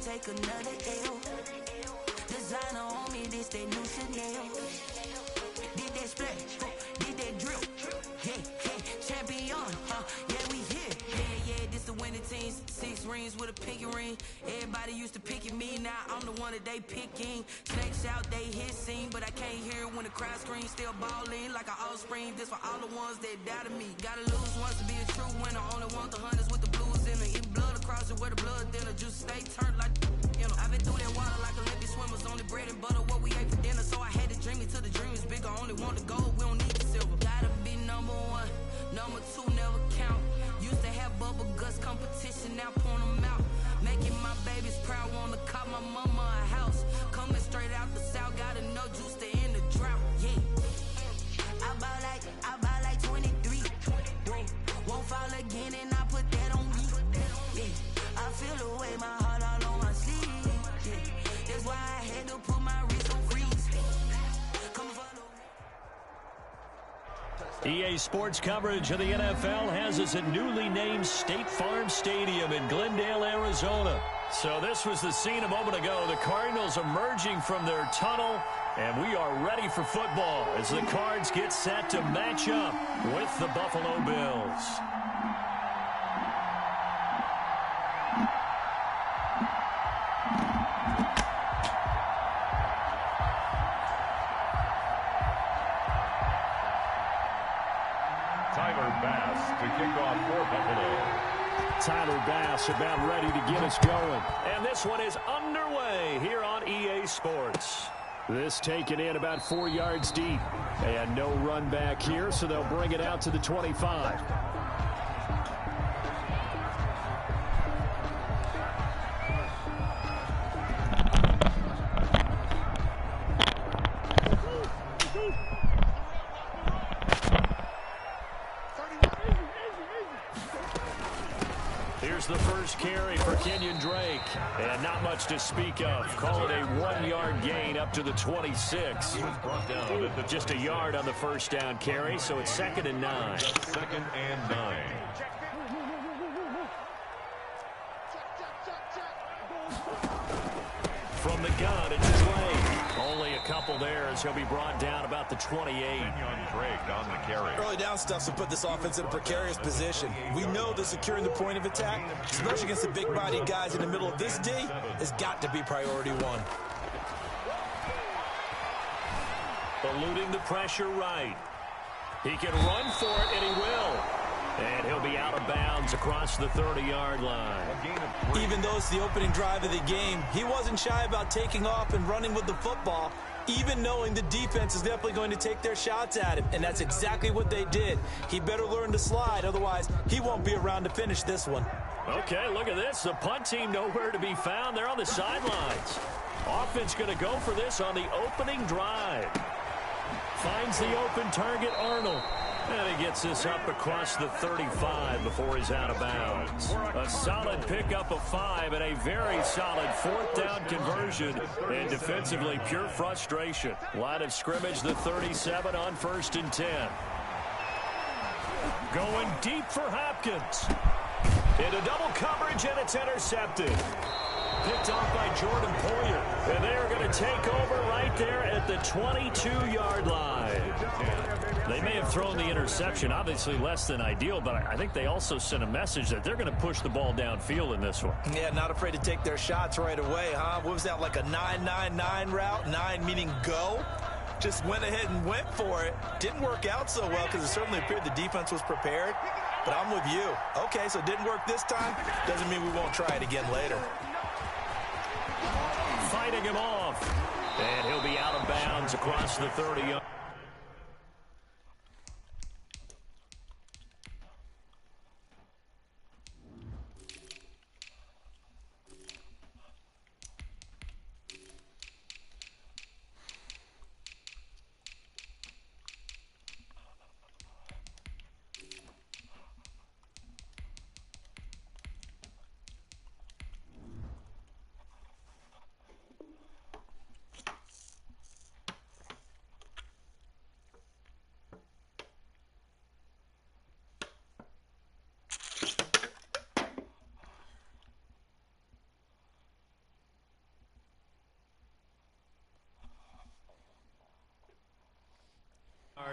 take another L. Designer on me, this they new Chanel. Did that splash, did that drip. Yeah, champion, yeah, we here. Yeah, this the winning teams. 6 rings with a pinky ring. Everybody used to picking me, now I'm the one that they picking. Snakes out, they hit scene, but I can't hear it when the crowd screams. Still ballin' like an offspring. This for all the ones that doubted me. Gotta lose once to be a true winner. Only want the hunters with the blues in it. Eat blood across it where the blood thinner. Juice stay turned like, you know. I've been through that water like Olympic swimmers. Only bread and butter, what we ate for dinner. So I had to dream it till the dream is bigger. Only want the gold, we don't need the silver. Gotta be number 1, number 2 never count. Used to have bubble guts competition, now point them out. Making my babies proud, wanna call my mama a house. Coming straight out the south, gotta know juice to end the drought. Yeah, I bought like 23. Won't fall again, and I put that on me. Yeah, I feel the way, my heart all on my sleeve. Yeah, that's why I had to put my wrist on freeze. Come follow. EA Sports coverage of the NFL has us at newly named State Farm Stadium in Glendale, Arizona. So this was the scene a moment ago. The Cardinals emerging from their tunnel, and we are ready for football as the Cards get set to match up with the Buffalo Bills. To kick off for Buffalo. Tyler Bass about ready to get us going. And this one is underway here on EA Sports. This taken in about 4 yards deep. And no run back here, so they'll bring it out to the 25. Here's the first carry for Kenyon Drake. And not much to speak of. Call it a 1-yard gain up to the 26. He was brought down at the Just a yard on the first down carry, so it's 2nd and 9. 2nd and 9. From the gun, it's Drake. Only a couple there as he'll be brought down about the 28. Kenyon Drake on the carry. Early down stuff to put this offense in a precarious position. We know that securing the point of attack, especially against the big-bodied guys in the middle of this D, has got to be priority 1. Eluding the pressure right. He can run for it, and he will. And he'll be out of bounds across the 30-yard line. Even though it's the opening drive of the game, he wasn't shy about taking off and running with the football, even knowing the defense is definitely going to take their shots at him. And that's exactly what they did. He better learn to slide, otherwise he won't be around to finish this one. Okay, look at this. The punt team nowhere to be found. They're on the sidelines. Offense going to go for this on the opening drive. Finds the open target, Arnold. And he gets this up across the 35 before he's out of bounds. A solid pickup of 5 and a very solid 4th down conversion. And defensively, pure frustration. Line of scrimmage, the 37 on 1st and 10. Going deep for Hopkins. Into double coverage, and it's intercepted. Picked off by Jordan Poyer. And they are going to take over right there at the 22-yard line. They may have thrown the interception, obviously less than ideal, but I think they also sent a message that they're going to push the ball downfield in this one. Yeah, not afraid to take their shots right away, huh? What was that, like a 9-9-9 route? 9 meaning go? Just went ahead and went for it. Didn't work out so well because it certainly appeared the defense was prepared. But I'm with you. Okay, so it didn't work this time. Doesn't mean we won't try it again later. Fighting him off. And he'll be out of bounds across the 30.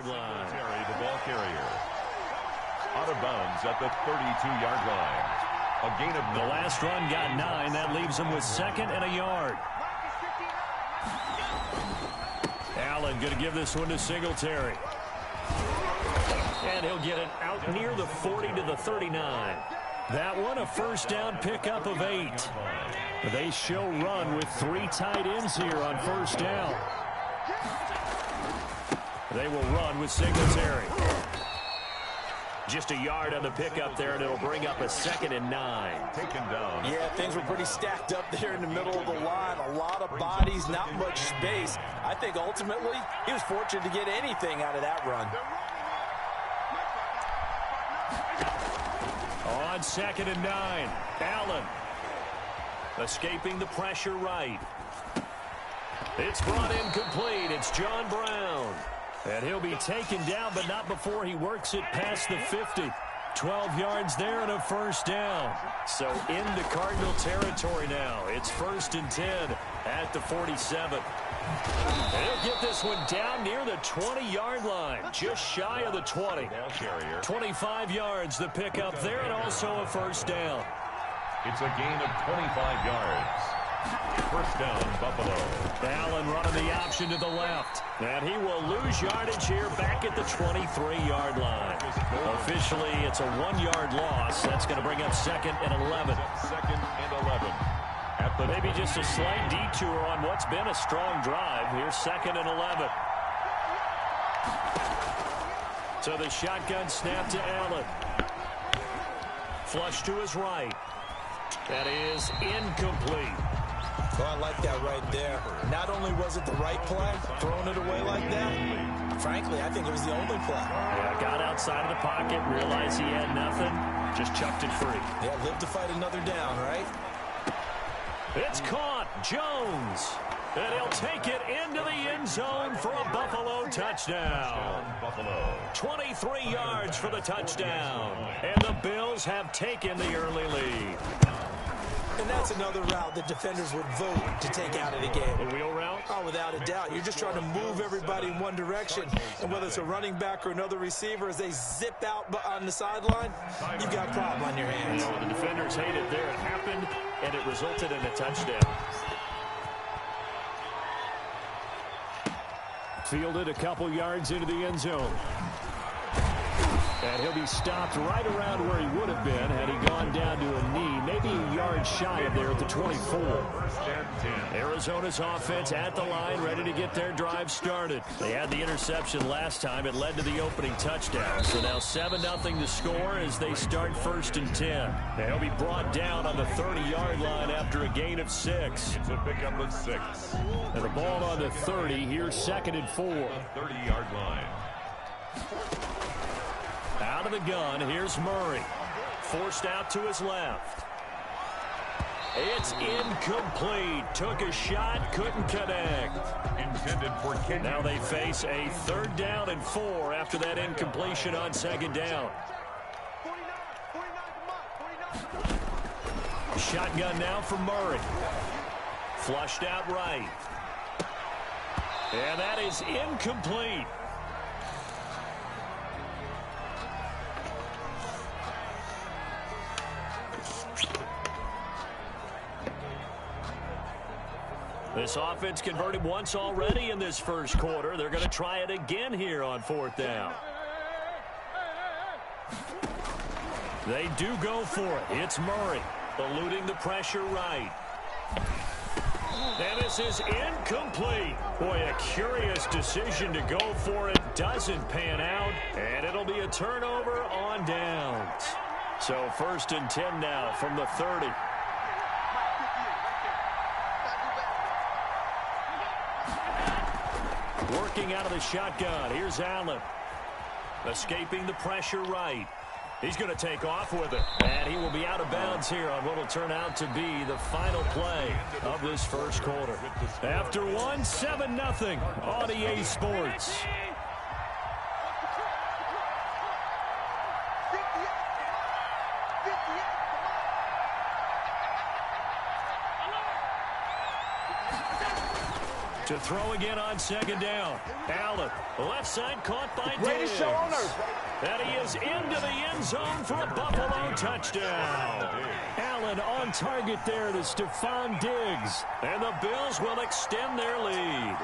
yard line. The ball carrier. Out of bounds at the 32-yard line. A gain of 9. The last run got 9. That leaves him with 2nd and a yard. Allen going to give this one to Singletary. And he'll get it out near the 40 to the 39. That one a first down pickup of 8. They show run with 3 tight ends here on first down. They will run with Singletary. Just a yard on the pickup there, and it'll bring up a 2nd and 9. Taken down. Yeah, things were pretty stacked up there in the middle of the line. A lot of bodies, not much space. I think ultimately he was fortunate to get anything out of that run. On 2nd and 9, Allen escaping the pressure right. It's brought in complete. It's John Brown. And he'll be taken down, but not before he works it past the 50. 12 yards there and a first down. So into Cardinal territory now. It's 1st and 10 at the 47. And he'll get this one down near the 20-yard line, just shy of the 20. 25 yards the pickup there, and also a first down. It's a gain of 25 yards. First down, Buffalo. Allen running the option to the left. And he will lose yardage here back at the 23-yard line. Officially, it's a 1-yard loss. That's going to bring up 2nd and 11. 2nd and 11. Maybe just a slight detour on what's been a strong drive. Here's 2nd and 11. So the shotgun snap to Allen. Flush to his right. That is incomplete. Oh, I like that right there. Not only was it the right play, throwing it away like that, frankly, I think it was the only play. Yeah, got outside of the pocket, realized he had nothing, just chucked it free. Yeah, live to fight another down, right? It's caught. Jones. And he'll take it into the end zone for a Buffalo touchdown. Buffalo. 23 yards for the touchdown. And the Bills have taken the early lead. And that's another route that defenders would vote to take out of the game. The wheel route? Oh, without a doubt. You're just trying to move everybody in one direction. And whether it's a running back or another receiver, as they zip out on the sideline, you've got a problem on your hands. You know, the defenders hate it there. It happened, and it resulted in a touchdown. Fielded a couple yards into the end zone. And he'll be stopped right around where he would have been had he gone down to a knee, maybe a yard shy of there at the 24. Arizona's offense at the line, ready to get their drive started. They had the interception last time. It led to the opening touchdown. So now 7-0 to score as they start 1st and 10. They'll be brought down on the 30-yard line after a gain of 6. It's a pickup of 6. And the ball on the 30. Here's 2nd and 4. 30-yard line. Out of the gun, here's Murray. Forced out to his left. It's incomplete. Took a shot, couldn't connect. Intended for Kenyon. Now they face a 3rd down and 4 after that incompletion on 2nd down. Shotgun now for Murray. Flushed out right. And that is incomplete. This offense converted once already in this first quarter. They're going to try it again here on 4th down. They do go for it. It's Murray eluding the pressure right. And this is incomplete. Boy, a curious decision to go for it. Doesn't pan out. And it'll be a turnover on downs. So 1st and 10 now from the 30. Working out of the shotgun. Here's Allen. Escaping the pressure right. He's going to take off with it. And he will be out of bounds here on what will turn out to be the final play of this first quarter. After one, 7-0 on EA Sports. To throw again on second down. Allen, left side caught by Diggs. Greatest show on earth. And he is into the end zone for a Buffalo touchdown. Allen on target there to Stephon Diggs. And the Bills will extend their lead.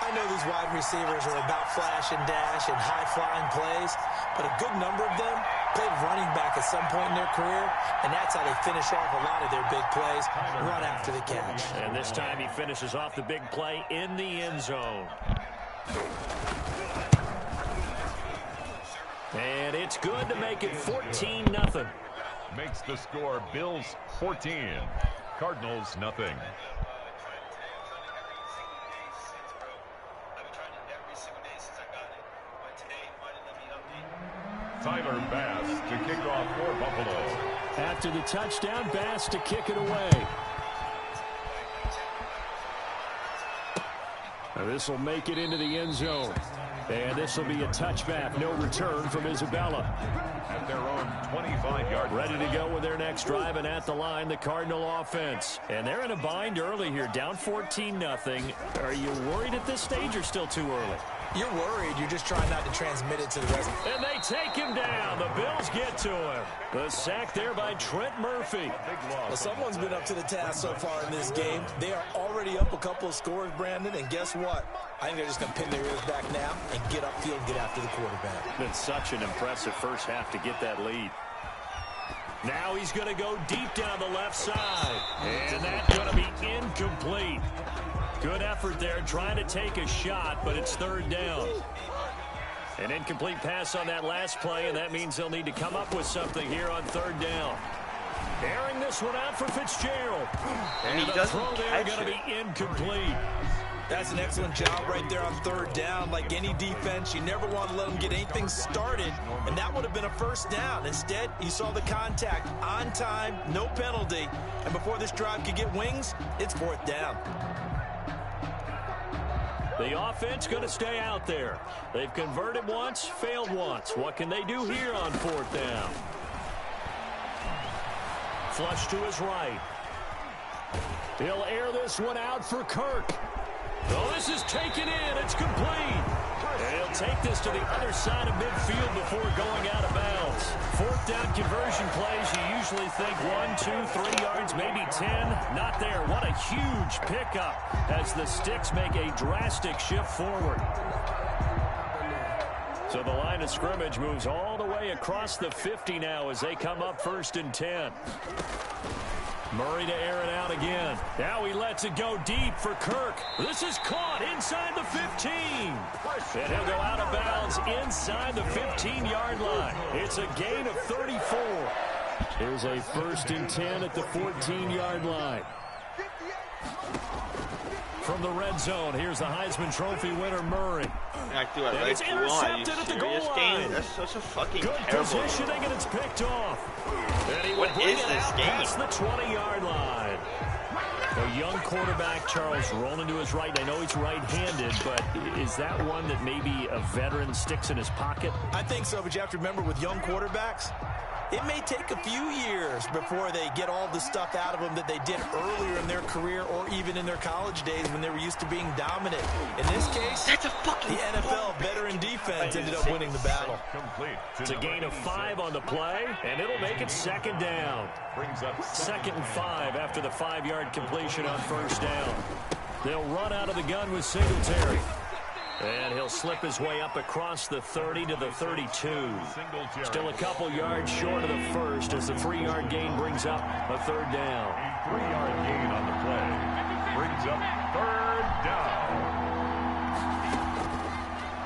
I know these wide receivers are about flash and dash and high-flying plays, but a good number of them played running back at some point in their career, and that's how they finish off a lot of their big plays, run after the catch. And this time he finishes off the big play in the end zone. And it's good to make it 14-0. Makes the score Bills 14, Cardinals nothing. Tyler Bass to kick off for Buffalo. After the touchdown, Bass to kick it away. This will make it into the end zone. And this will be a touchback. No return from Isabella. At their own 25-yard line. Ready to go with their next drive, and at the line, the Cardinal offense. And they're in a bind early here, down 14-0. Are you worried at this stage or still too early? You're worried. You're just trying not to transmit it to the rest. And they take him down. The Bills get to him. The sack there by Trent Murphy. Well, someone's been up to the task so far in this game. They are already up a couple of scores, Brandon, and guess what? I think they're just going to pin their ears back now and get upfield and get after the quarterback. Been such an impressive first half to get that lead. Now he's going to go deep down the left side. And that's going to be incomplete. Good effort there, trying to take a shot, but it's third down. An incomplete pass on that last play, and that means they'll need to come up with something here on third down. Airing this one out for Fitzgerald. And the throw there going to be incomplete. That's an excellent job right there on third down. Like any defense, you never want to let them get anything started, and that would have been a first down. Instead, you saw the contact on time, no penalty, and before this drive could get wings, it's fourth down. The offense going to stay out there. They've converted once, failed once. What can they do here on fourth down? Flush to his right. He'll air this one out for Kirk. Oh, this is taken in. It's complete. And he'll take this to the other side of midfield before going out of bounds. Fourth down conversion plays, you usually think 1, 2, 3 yards, maybe 10. Not there. What a huge pickup as the Sticks make a drastic shift forward. So the line of scrimmage moves all the way across the 50 now as they come up 1st and 10. Murray to air it out again. Now he lets it go deep for Kirk. This is caught inside the 15. And he'll go out of bounds inside the 15-yard line. It's a gain of 34. Here's a 1st and 10 at the 14-yard line. From the red zone, here's the Heisman Trophy winner, Murray. And it's intercepted at the goal line. That's such a fucking good terrible positioning, and it's picked off. And he what is this game? Past the 20-yard line. A young quarterback, Charles, rolling to his right. I know he's right-handed, but is that one that maybe a veteran sticks in his pocket? I think so, but you have to remember with young quarterbacks, it may take a few years before they get all the stuff out of them that they did earlier in their career or even in their college days when they were used to being dominant. In this case, that's a fucking the NFL veteran defense ended up winning the battle. It's a gain of 5 on the play, and it'll make it 2nd down. Brings up 2nd and 5 after the 5-yard completion on 1st down. They'll run out of the gun with Singletary. And he'll slip his way up across the 30 to the 32. Still a couple yards short of the first as the 3-yard gain brings up a 3rd down. A 3-yard gain on the play brings up 3rd down.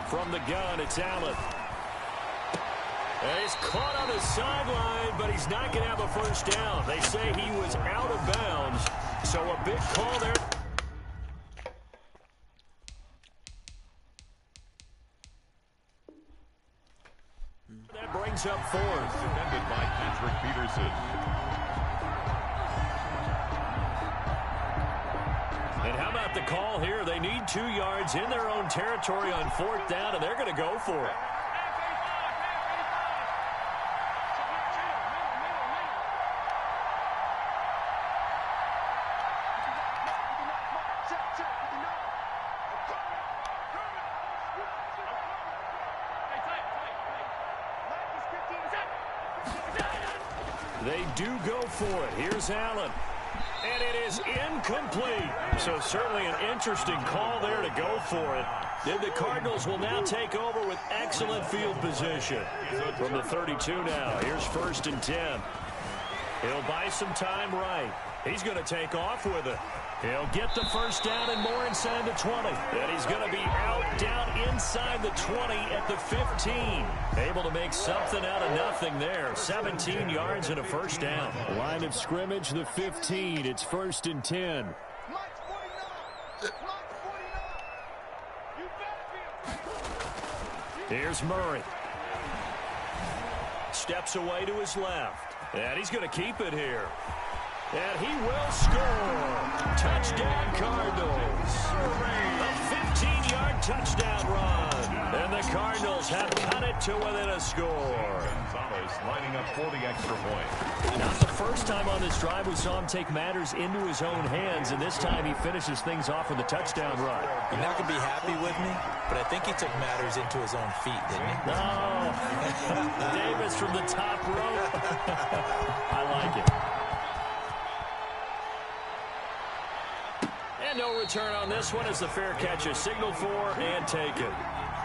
From the gun, it's Allen. And he's caught on the sideline, but he's not going to have a 1st down. They say he was out of bounds, so a big call there. That brings up 4th. Defended by Patrick Peterson. And how about the call here? They need 2 yards in their own territory on 4th down, and they're going to go for it. They do go for it. Here's Allen. And it is incomplete. So certainly an interesting call there to go for it. Then the Cardinals will now take over with excellent field position. From the 32 now, here's 1st and 10. He'll buy some time right. He's going to take off with it. He'll get the first down and more inside the 20. And he's going to be out down inside the 20 at the 15. Able to make something out of nothing there. 17 yards and a first down. Line of scrimmage, the 15. It's 1st and 10. Here's Murray. Steps away to his left. And he's going to keep it here. And he will score. Touchdown, Cardinals. A 15-yard touchdown run. And the Cardinals have cut it to within a score. Lining up for the extra point. Not the first time on this drive we saw him take matters into his own hands, and this time he finishes things off with a touchdown run. You're not going to be happy with me, but I think he took matters into his own feet, didn't he? No. Davis from the top rope. I like it. And no return on this one as the fair catch is signaled for and taken.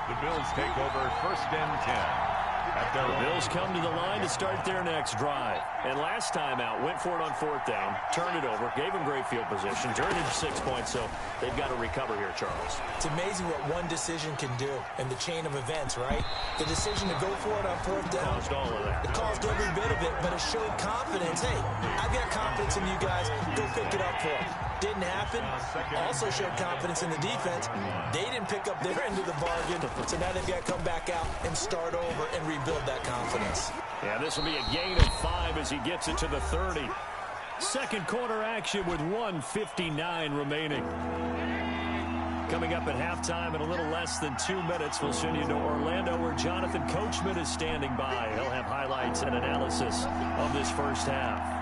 The Bills take over 1st and 10. The Bills come to the line to start their next drive. And last time out, went for it on 4th down, turned it over, gave them great field position, turned it to 6 points, so they've got to recover here, Charles. It's amazing what one decision can do in the chain of events, right? The decision to go for it on 4th down. Caused all of that. It caused every bit of it, but it showed confidence. Hey, I've got confidence in you guys. Go pick it up for them. Didn't happen. Also showed confidence in the defense. They didn't pick up their end of the bargain, so now they've got to come back out and start over and rebuild that confidence. Yeah, this will be a gain of 5 as he gets it to the 30. Second quarter action with 1:59 remaining. Coming up at halftime in a little less than 2 minutes, we'll send you to Orlando where Jonathan Coachman is standing by. He'll have highlights and analysis of this first half.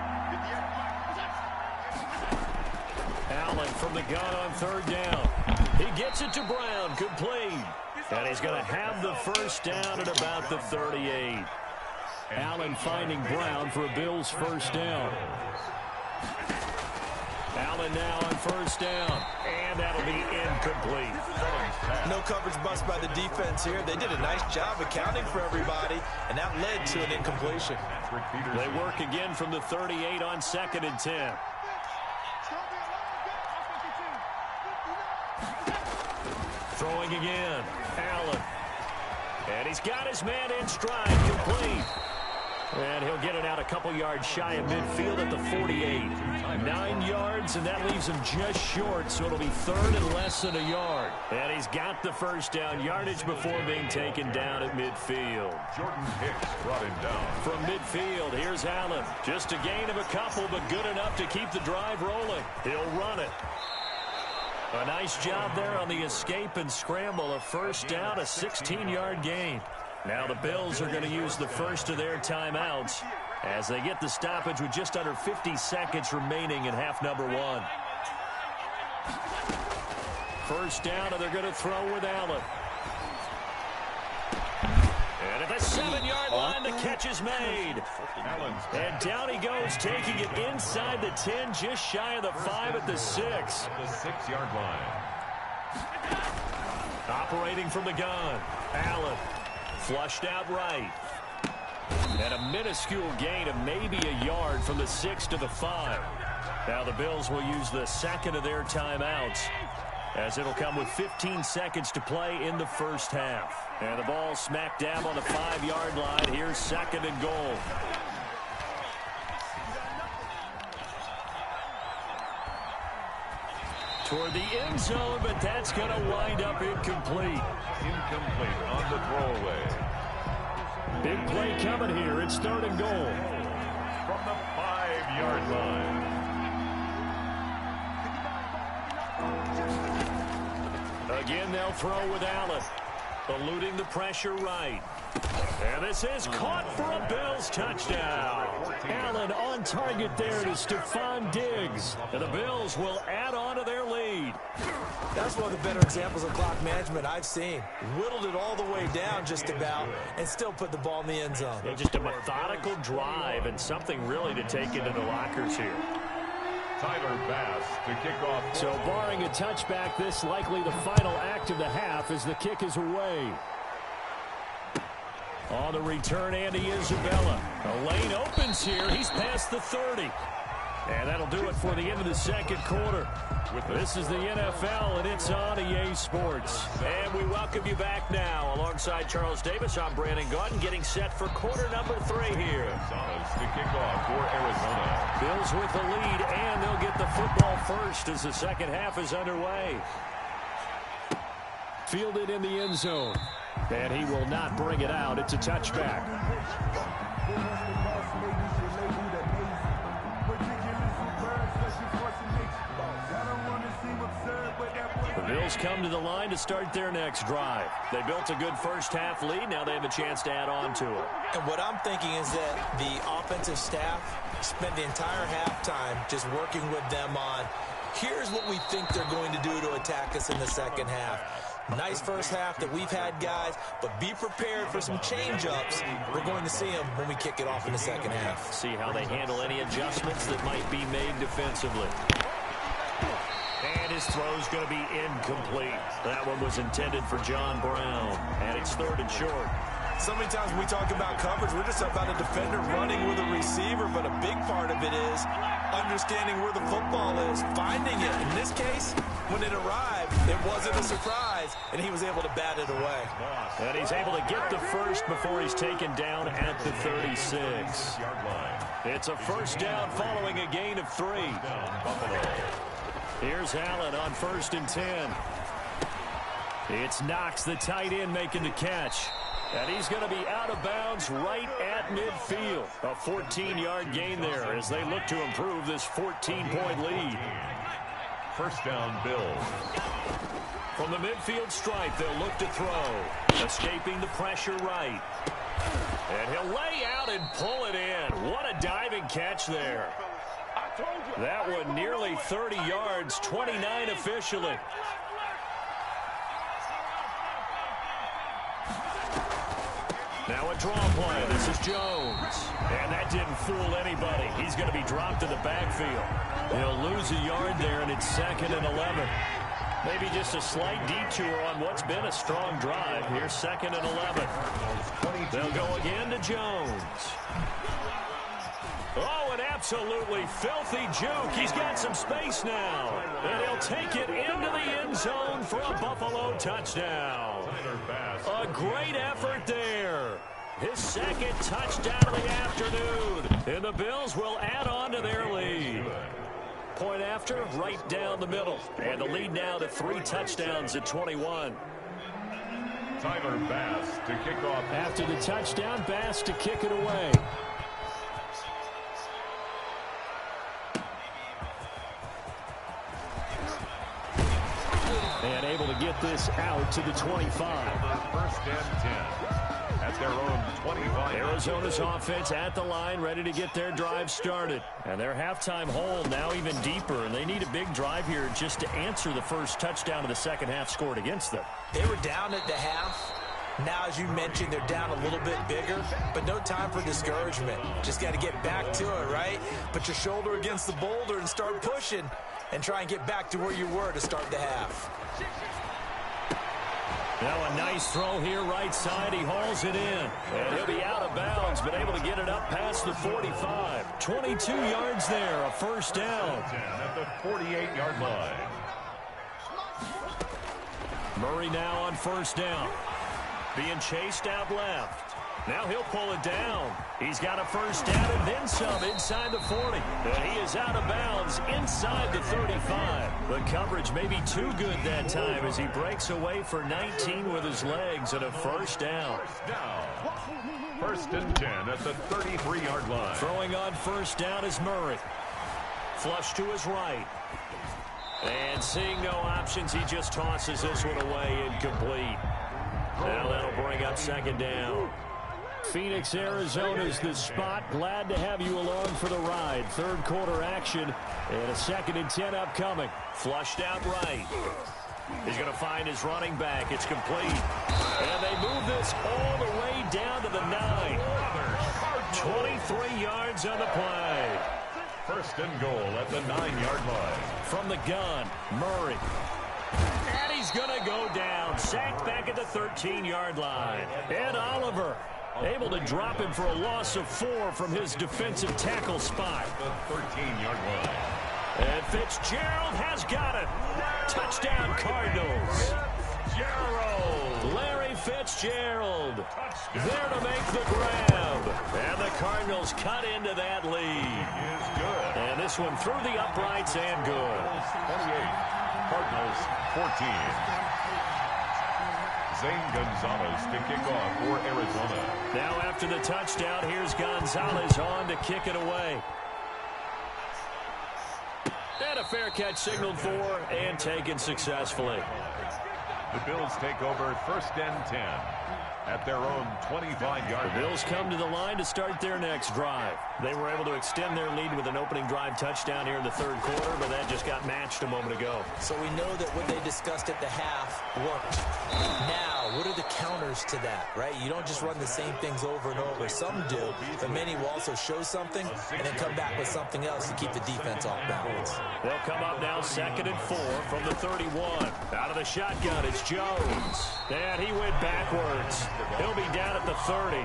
Allen from the gun on 3rd down. He gets it to Brown, complete. And he's going to have the first down at about the 38. Allen finding Brown for a Bills first down. Allen now on 1st down. And that'll be incomplete. No coverage bust by the defense here. They did a nice job accounting for everybody, and that led to an incompletion. They work again from the 38 on 2nd and 10. Throwing again. Allen. And he's got his man in stride. Complete. And he'll get it out a couple yards shy of midfield at the 48. 9 yards, and that leaves him just short, so it'll be 3rd and less than a yard. And he's got the first down yardage before being taken down at midfield. Jordan Hicks brought him down. From midfield, here's Allen. Just a gain of a couple, but good enough to keep the drive rolling. He'll run it. A nice job there on the escape and scramble. A first down, a 16-yard gain. Now the Bills are going to use the first of their timeouts as they get the stoppage with just under 50 seconds remaining in half number 1. First down, and they're going to throw with Allen. And at the 7-yard line, the catch is made. And down he goes, taking it inside the 10, just shy of the 5 at the 6. The 6-yard line. Operating from the gun, Allen. Flushed out right. And a minuscule gain of maybe a yard from the 6 to the 5. Now the Bills will use the second of their timeouts as it'll come with 15 seconds to play in the first half. And the ball smack dab on the 5-yard line. Here's 2nd and goal. Toward the end zone, but that's going to wind up incomplete. Incomplete on the throwaway. Big play coming here. It's 3rd and goal. From the 5-yard line. Again, they'll throw with Allen. Eluding the pressure right. And this is caught for a Bills touchdown. Allen on target there to Stephon Diggs. And the Bills will add on to their lead. That's one of the better examples of clock management I've seen. Whittled it all the way down just about and still put the ball in the end zone. Yeah, just a methodical drive and something really to take into the lockers here. Tyler Bass to kick off. So barring a touchback, this likely the final act of the half as the kick is away. On the return, Andy Isabella. A lane opens here. He's past the 30. And that'll do it for the end of the second quarter. This is the NFL, and it's on EA Sports. And we welcome you back now. Alongside Charles Davis, I'm Brandon Gaudin, getting set for quarter number 3 here. To kick off for Arizona. Bills with the lead, and they'll get the football first as the second half is underway. Fielded in the end zone. And he will not bring it out. It's a touchback. The Bills come to the line to start their next drive. They built a good first-half lead. Now they have a chance to add on to it. And what I'm thinking is that the offensive staff spent the entire halftime just working with them on, here's what we think they're going to do to attack us in the second half. Nice first half that we've had, guys, but be prepared for some change-ups. We're going to see them when we kick it off in the second half. See how they handle any adjustments that might be made defensively. And his throw's going to be incomplete. That one was intended for John Brown, and it's 3rd and short. So many times when we talk about coverage, we're just about a defender running with a receiver, but a big part of it is understanding where the football is, finding it. In this case, when it arrived, it wasn't a surprise, and he was able to bat it away. And he's able to get the first before he's taken down at the 36. It's a first down following a gain of 3. Here's Allen on 1st and 10. It's Knox, the tight end, making the catch. And he's going to be out of bounds right at midfield. A 14-yard gain there as they look to improve this 14-point lead. First down, Bills. From the midfield stripe, they'll look to throw. Escaping the pressure right. And he'll lay out and pull it in. What a diving catch there. That one nearly 30 yards, 29 officially. Now a draw play. This is Jones. And that didn't fool anybody. He's going to be dropped in the backfield. He'll lose a yard there, and it's 2nd and 11. Maybe just a slight detour on what's been a strong drive. Here's 2nd and 11. They'll go again to Jones. Oh, an absolutely filthy juke. He's got some space now. And he'll take it into the end zone for a Buffalo touchdown. A great effort there. His 2nd touchdown of the afternoon. And the Bills will add on to their lead. Point after, right down the middle. And the lead now to 3 touchdowns at 21. Tyler Bass to kick off. After the touchdown, Bass to kick it away. And able to get this out to the 25. 1st and 10. At their own 25. Arizona's offense at the line, ready to get their drive started. And their halftime hole now even deeper, and they need a big drive here just to answer the first touchdown of the second half scored against them. They were down at the half. Now, as you mentioned, they're down a little bit bigger, but no time for discouragement. Just got to get back to it, right? Put your shoulder against the boulder and start pushing and try and get back to where you were to start the half. Now a nice throw here right side. He hauls it in. And he'll be out of bounds, but able to get it up past the 45. 22 yards there, a first down. At the 48-yard line. Murray now on first down. Being chased out left. Now he'll pull it down. He's got a first down and then some inside the 40. And he is out of bounds inside the 35. The coverage may be too good that time as he breaks away for 19 with his legs and a first down. 1st and 10 at the 33-yard line. Throwing on first down is Murray. Flush to his right. And seeing no options, he just tosses this one away incomplete. Now that'll bring up 2nd down. Phoenix, Arizona's the spot. Glad to have you along for the ride. 3rd quarter action and a 2nd and 10 upcoming. Flushed out right. He's going to find his running back. It's complete. And they move this all the way down to the 9. 23 yards on the play. First and goal at the 9-yard line. From the gun, Murray. And he's going to go down. Sacked back at the 13-yard line. Ed Oliver able to drop him for a loss of 4 from his defensive tackle spot. The 13-yard line. And Fitzgerald has got it. Touchdown, Cardinals. Larry Fitzgerald there to make the grab. And the Cardinals cut into that lead. And this one through the uprights and good. 28, Cardinals 14. Zane Gonzalez to kick off for Arizona. Now after the touchdown, here's Gonzalez on to kick it away. And a fair catch signaled for and taken successfully. The Bills take over first and 10 at their own 25-yard. The Bills come to the line to start their next drive. They were able to extend their lead with an opening drive touchdown here in the third quarter, but that just got matched a moment ago. So we know that what they discussed at the half worked. Now, what are the counters to that, right? You don't just run the same things over and over. Some do, but many will also show something and then come back with something else to keep the defense off balance. They'll come up now 2nd and 4 from the 31. Out of the shotgun, it's Jones. And he went backwards. He'll be down at the 30.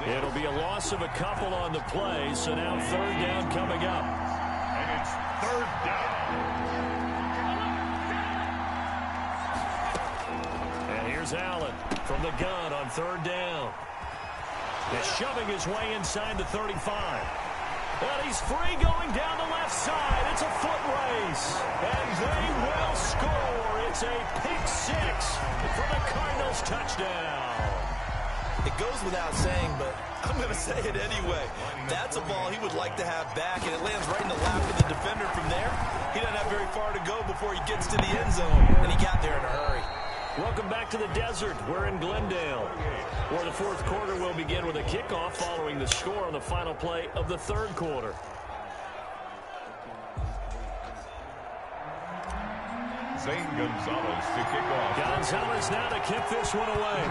It'll be a loss of a couple on the play, so now third down coming up. And it's third down. And here's Allen from the gun on third down. He's shoving his way inside the 35. And he's free going down the left side. It's a foot race. And they will score. It's a pick 6 for the Cardinals touchdown. It goes without saying, but I'm going to say it anyway. That's a ball he would like to have back, and it lands right in the lap of the defender from there. He doesn't have very far to go before he gets to the end zone, and he got there in a hurry. Welcome back to the desert. We're in Glendale, where the fourth quarter will begin with a kickoff following the score on the final play of the third quarter. Zane Gonzalez to kick off. Gonzalez now to kick this one away.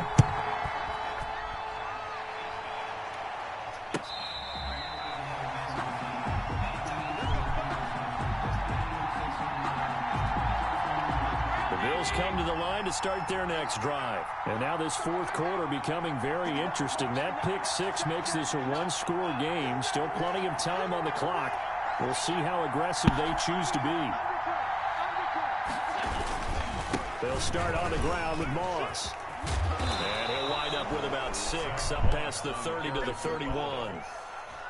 Bills come to the line to start their next drive. And now this fourth quarter becoming very interesting. That pick 6 makes this a one-score game. Still plenty of time on the clock. We'll see how aggressive they choose to be. They'll start on the ground with Moss. And he'll wind up with about 6 up past the 30 to the 31.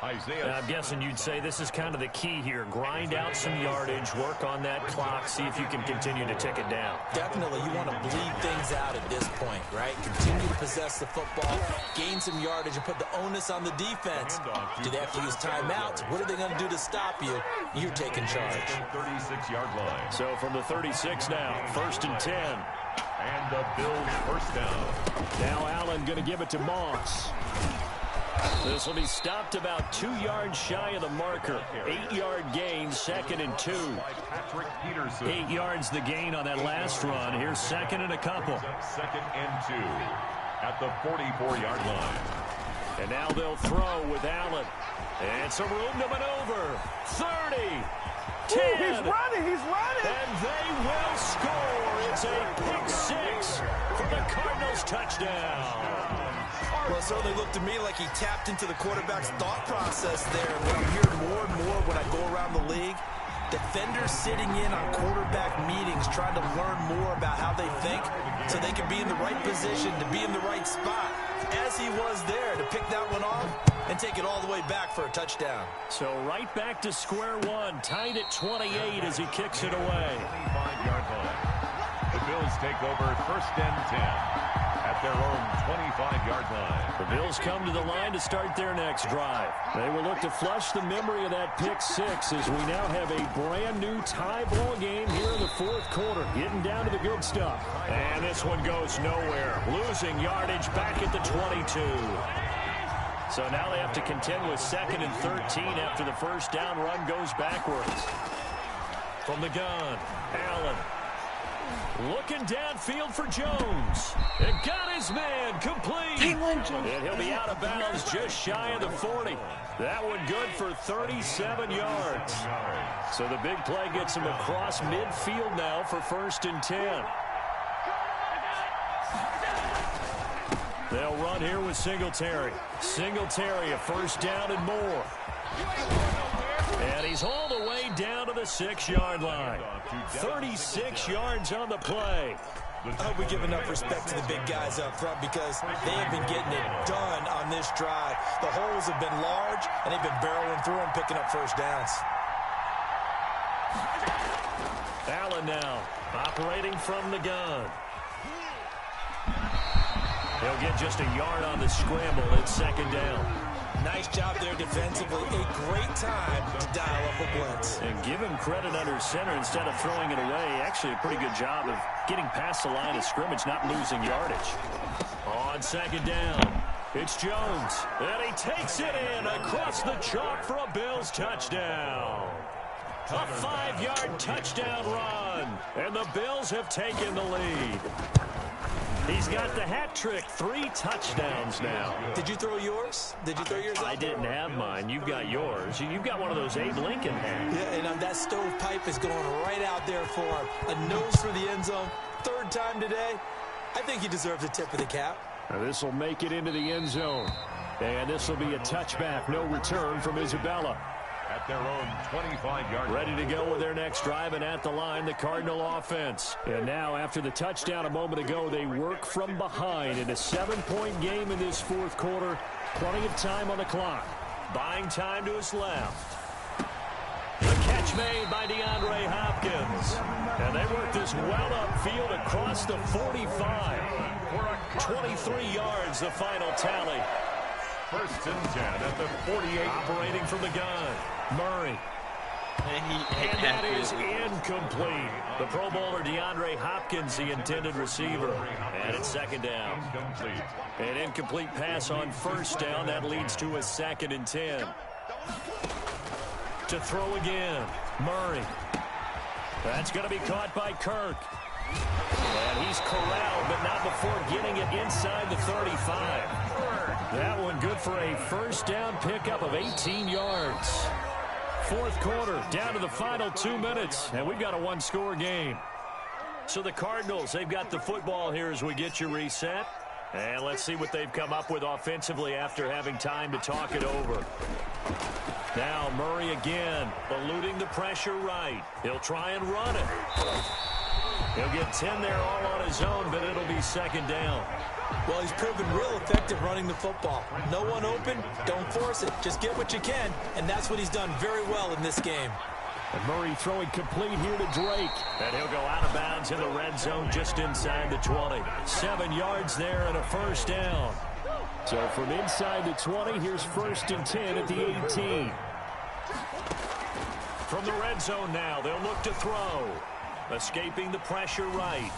And I'm guessing you'd say this is kind of the key here. Grind out some yardage, work on that clock, see if you can continue to tick it down. Definitely, you want to bleed things out at this point, right? Continue to possess the football, gain some yardage, and put the onus on the defense. Do they have to use timeouts? What are they going to do to stop you? You're taking charge. 36-yard line. So from the 36 now, 1st and 10. And the Bills first down. Now Allen going to give it to Moss. This will be stopped about 2 yards shy of the marker. 8-yard gain, 2nd and 2. 8 yards the gain on that last run. Here's 2nd and a couple. 2nd and 2 at the 44-yard line. And now they'll throw with Allen. And some room to maneuver. 30. 10. Ooh, he's running. And they will score. It's a pick 6 for the Cardinals touchdown. Well, it certainly looked to me like he tapped into the quarterback's thought process there. And what I'm hearing more and more when I go around the league, defenders sitting in on quarterback meetings trying to learn more about how they think so they can be in the right position to be in the right spot, as he was there to pick that one off and take it all the way back for a touchdown. So right back to square one, tied at 28 as he kicks it away. 25-yard line. The Bills take over 1st and 10. At their own 25-yard line. The Bills come to the line to start their next drive. They will look to flush the memory of that pick 6 as we now have a brand new tie ball game here in the fourth quarter. Getting down to the good stuff. And this one goes nowhere. Losing yardage back at the 22. So now they have to contend with 2nd and 13 after the first down run goes backwards. From the gun, Allen. Looking downfield for Jones. And got his man complete. And he'll be out of bounds just shy of the 40. That one good for 37 yards. So the big play gets him across midfield now for 1st and 10. They'll run here with Singletary. Singletary, a 1st down and more. And he's all the way down to the 6-yard line. 36 yards on the play. I hope we give enough respect to the big guys up front because they have been getting it done on this drive. The holes have been large, and they've been barreling through them, picking up 1st downs. Allen now operating from the gun. He'll get just a yard on the scramble. It's 2nd down. Nice job there defensively. A great time to dial up a blitz. And give him credit under center instead of throwing it away. Actually, a pretty good job of getting past the line of scrimmage, not losing yardage. On 2nd down, it's Jones. And he takes it in across the chalk for a Bills touchdown. A 5-yard touchdown run. And the Bills have taken the lead. He's got the hat trick, 3 touchdowns now. Did you throw yours? Did you throw yours out? I didn't have mine. You've got yours. You've got one of those Abe Lincoln hats. Yeah, and that stovepipe is going right out there for him. A nose for the end zone. 3rd time today. I think he deserves a tip of the cap. Now this will make it into the end zone. And this will be a touchback. No return from Isabella. At their own 25-yard line. Ready to go with their next drive, and at the line, the Cardinal offense. And now, after the touchdown a moment ago, they work from behind in a 7-point game in this 4th quarter. Plenty of time on the clock. Buying time to his left. The catch made by DeAndre Hopkins. And they work this well upfield across the 45. 23 yards, the final tally. 1st and 10 at the 48. Operating from the gun. Murray. And that is incomplete. The Pro Bowler DeAndre Hopkins, the intended receiver. And it's 2nd down. An incomplete pass on 1st down. That leads to a 2nd and 10. To throw again. Murray. That's going to be caught by Kirk. And he's corralled, but not before getting it inside the 35. That one good for a 1st down pickup of 18 yards. 4th quarter, down to the final 2 minutes, and we've got a 1-score game. So the Cardinals, they've got the football here as we get you reset. And let's see what they've come up with offensively after having time to talk it over. Now Murray again, eluding the pressure right. He'll try and run it. He'll get 10 there all on his own, but it'll be 2nd down. Well, he's proven real effective running the football. No one open, don't force it. Just get what you can, and that's what he's done very well in this game. And Murray throwing complete here to Drake. And he'll go out of bounds in the red zone just inside the 20. 7 yards there and a 1st down. So from inside the 20, here's 1st and 10 at the 18. From the red zone now, they'll look to throw. Escaping the pressure right.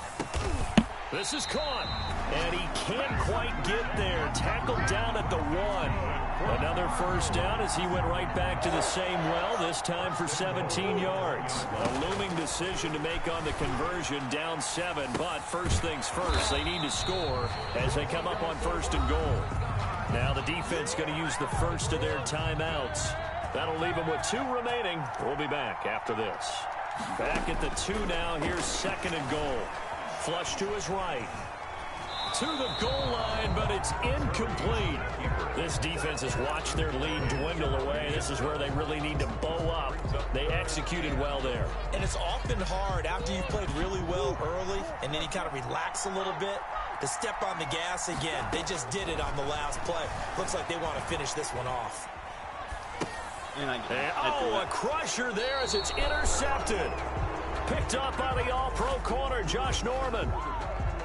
This is caught. And he can't quite get there. Tackled down at the 1. Another 1st down as he went right back to the same well, this time for 17 yards. A looming decision to make on the conversion, down 7. But first things first, they need to score as they come up on 1st and goal. Now the defense going to use the first of their timeouts. That'll leave them with 2 remaining. We'll be back after this. Back at the 2 now. Here's 2nd and goal. Flush to his right. To the goal line, but it's incomplete. This defense has watched their lead dwindle away. This is where they really need to bow up. They executed well there. And it's often hard after you've played really well early and then you kind of relax a little bit to step on the gas again. They just did it on the last play. Looks like they want to finish this one off. A crusher there as it's intercepted. Picked up by the all-pro corner, Josh Norman.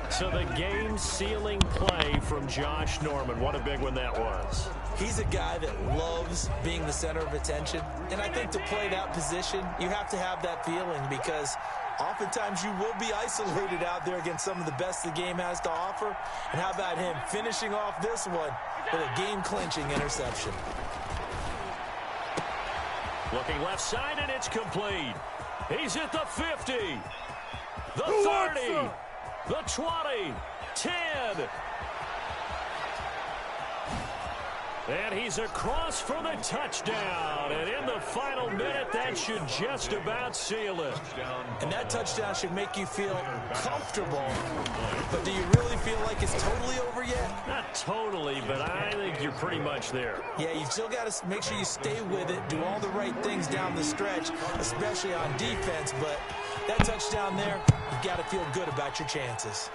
So the game-sealing play from Josh Norman. What a big one that was. He's a guy that loves being the center of attention. And I think to play that position, you have to have that feeling because oftentimes you will be isolated out there against some of the best the game has to offer. And how about him finishing off this one with a game-clinching interception. Looking left side, and it's complete. He's at the 50. The 30. The 20. 10. And he's across for the touchdown. And in the final minute, that should just about seal it. And that touchdown should make you feel comfortable. But do you really feel like it's totally over yet? Not totally, but I think you're pretty much there. Yeah, you still got to make sure you stay with it, do all the right things down the stretch, especially on defense. But that touchdown there, you've got to feel good about your chances.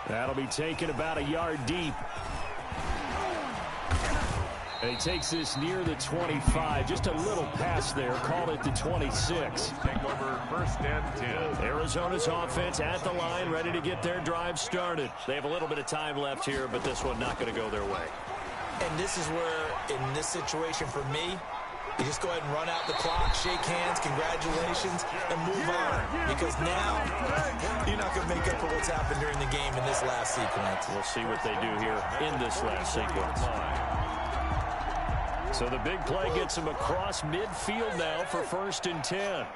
That'll be taken about a yard deep. And he takes this near the 25. Just a little pass there. Call it the 26. Take over 1st and 10. Arizona's offense at the line, ready to get their drive started. They have a little bit of time left here, but this one not going to go their way. And this is where, in this situation for me, you just go ahead and run out the clock, shake hands, congratulations, and move on. Because now, you're not going to make up for what's happened during the game in this last sequence. We'll see what they do here in this last sequence. So the big play gets him across midfield now for 1st and 10.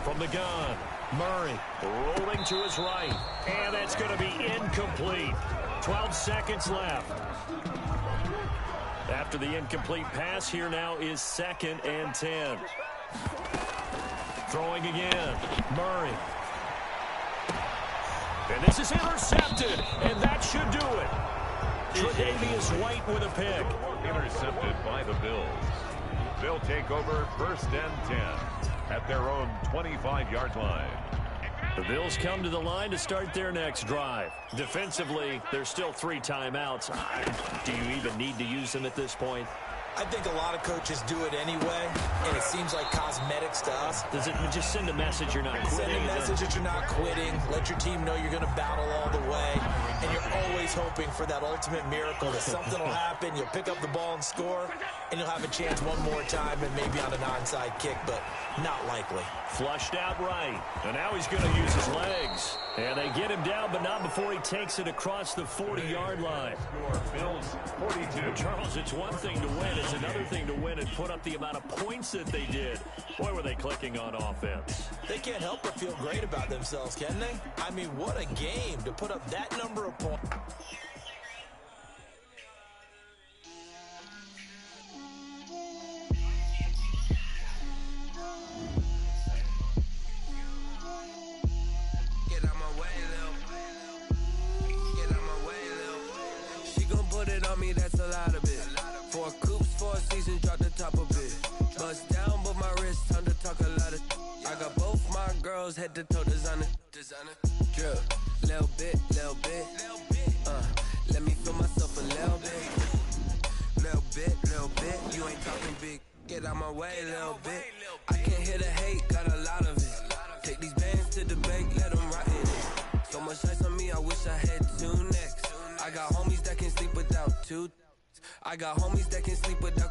From the gun, Murray rolling to his right. And that's going to be incomplete. 12 seconds left. After the incomplete pass, here now is 2nd and 10. Throwing again, Murray. And this is intercepted, and that should do it. Tre'Davious White with a pick. Intercepted by the Bills. They'll take over 1st and 10 at their own 25-yard line. The Bills come to the line to start their next drive. Defensively, there's still 3 timeouts. Do you even need to use them at this point? I think a lot of coaches do it anyway, and it seems like cosmetics to us. Does it just send a message you're not quitting? Send a message that you're not quitting. Let your team know you're going to battle all the way. And you're always hoping for that ultimate miracle that something will happen. You'll pick up the ball and score, and you'll have a chance one more time and maybe on an onside kick, but not likely. Flushed out right. And now he's going to use his legs. And they get him down, but not before he takes it across the 40-yard line. Bills 42. Charles, it's one thing to win. It's another thing to win and put up the amount of points that they did. Boy, were they clicking on offense. They can't help but feel great about themselves, can they? I mean, what a game to put up that number of points. That's a lot of it. 4 coops, 4 seasons, drop the top of it. Bust down, but my wrist, time to talk a lot of. I got both my girls head to toe designer. Drip, little bit. Let me feel myself a little bit. You ain't talking big. Get out my way, little bit. I can't hear the hate, got a lot of it. Take these bands to the bank, let them rot in it. So much ice on me, I wish I had 2 necks. I got homies that can sleep without 2. I got homies that can sleep without.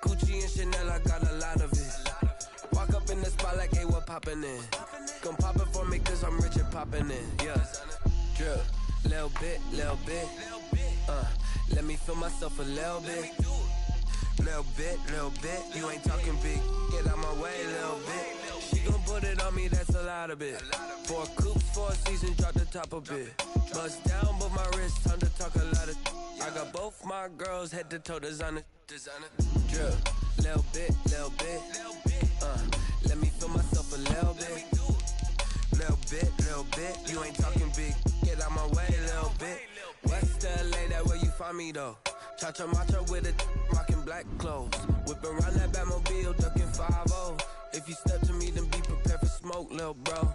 Gucci and Chanel, I got a lot of it. Walk up in the spot like, hey, what poppin' in? Come pop it for me, cause I'm rich and poppin' in. Yeah. Drip, little bit. Let me feel myself a little bit. Little bit. You ain't talking big. Get out my way, little bit. She gon' put it on me, that's a lot of it. 4 coops, 4 seasons, drop the top of it. Bust down, but my wrist, time to talk a lot of. I got both my girls head to toe designer. Drip, little bit. Let me feel myself a little bit. Little bit. You ain't talking big. Get out my way, little bit. West LA, that where you find me though. Cha-cha matcha with it, rockin' black clothes. Whip around that Batmobile, ducking 5-0. If you step to me, then be prepared for smoke, little bro.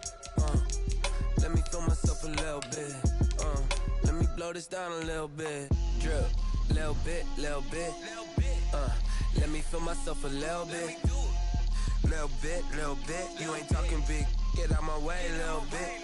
Let me feel myself a little bit. Let me blow this down a little bit. Drip, little bit. Let me feel myself a little bit. Little bit. You ain't talking big. Get out my way, little bit.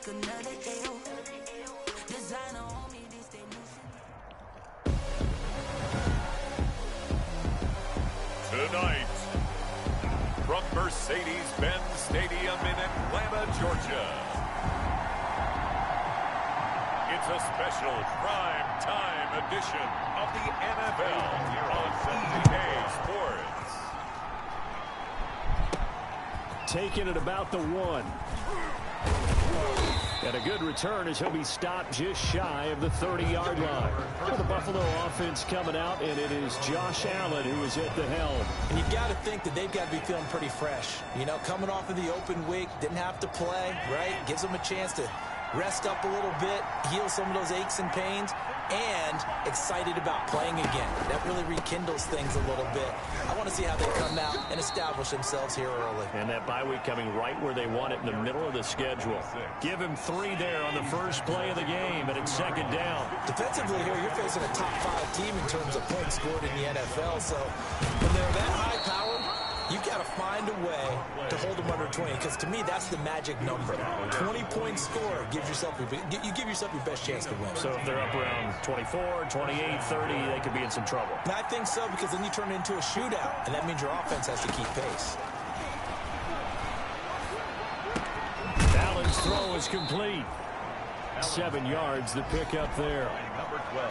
take another L. Designer on me, this they new shit. Tonight, from Mercedes-Benz Stadium in Atlanta, Georgia, it's a special prime time edition of the NFL here on EA Sports. Taking it about the 1. And a good return as he'll be stopped just shy of the 30-yard line. For the Buffalo offense coming out, and it is Josh Allen who is at the helm. And you've got to think that they've got to be feeling pretty fresh. You know, coming off of the open week, didn't have to play, right? Gives them a chance to rest up a little bit, heal some of those aches and pains, and excited about playing again. That really rekindles things a little bit. I want to see how they come out and establish themselves here early. And that bye week coming right where they want it, in the middle of the schedule. Give him 3 there on the first play of the game, and it's second down. Defensively here, you're facing a top 5 team in terms of points scored in the NFL, so when they're that high powered, you've got to find a way to hold them under 20, because to me, that's the magic number. 20-point score gives yourself you give yourself your best chance to win. So if they're up around 24, 28, 30, they could be in some trouble. And I think so, because then you turn it into a shootout, and that means your offense has to keep pace. Allen's throw is complete. 7 yards, the pickup there. Number 12.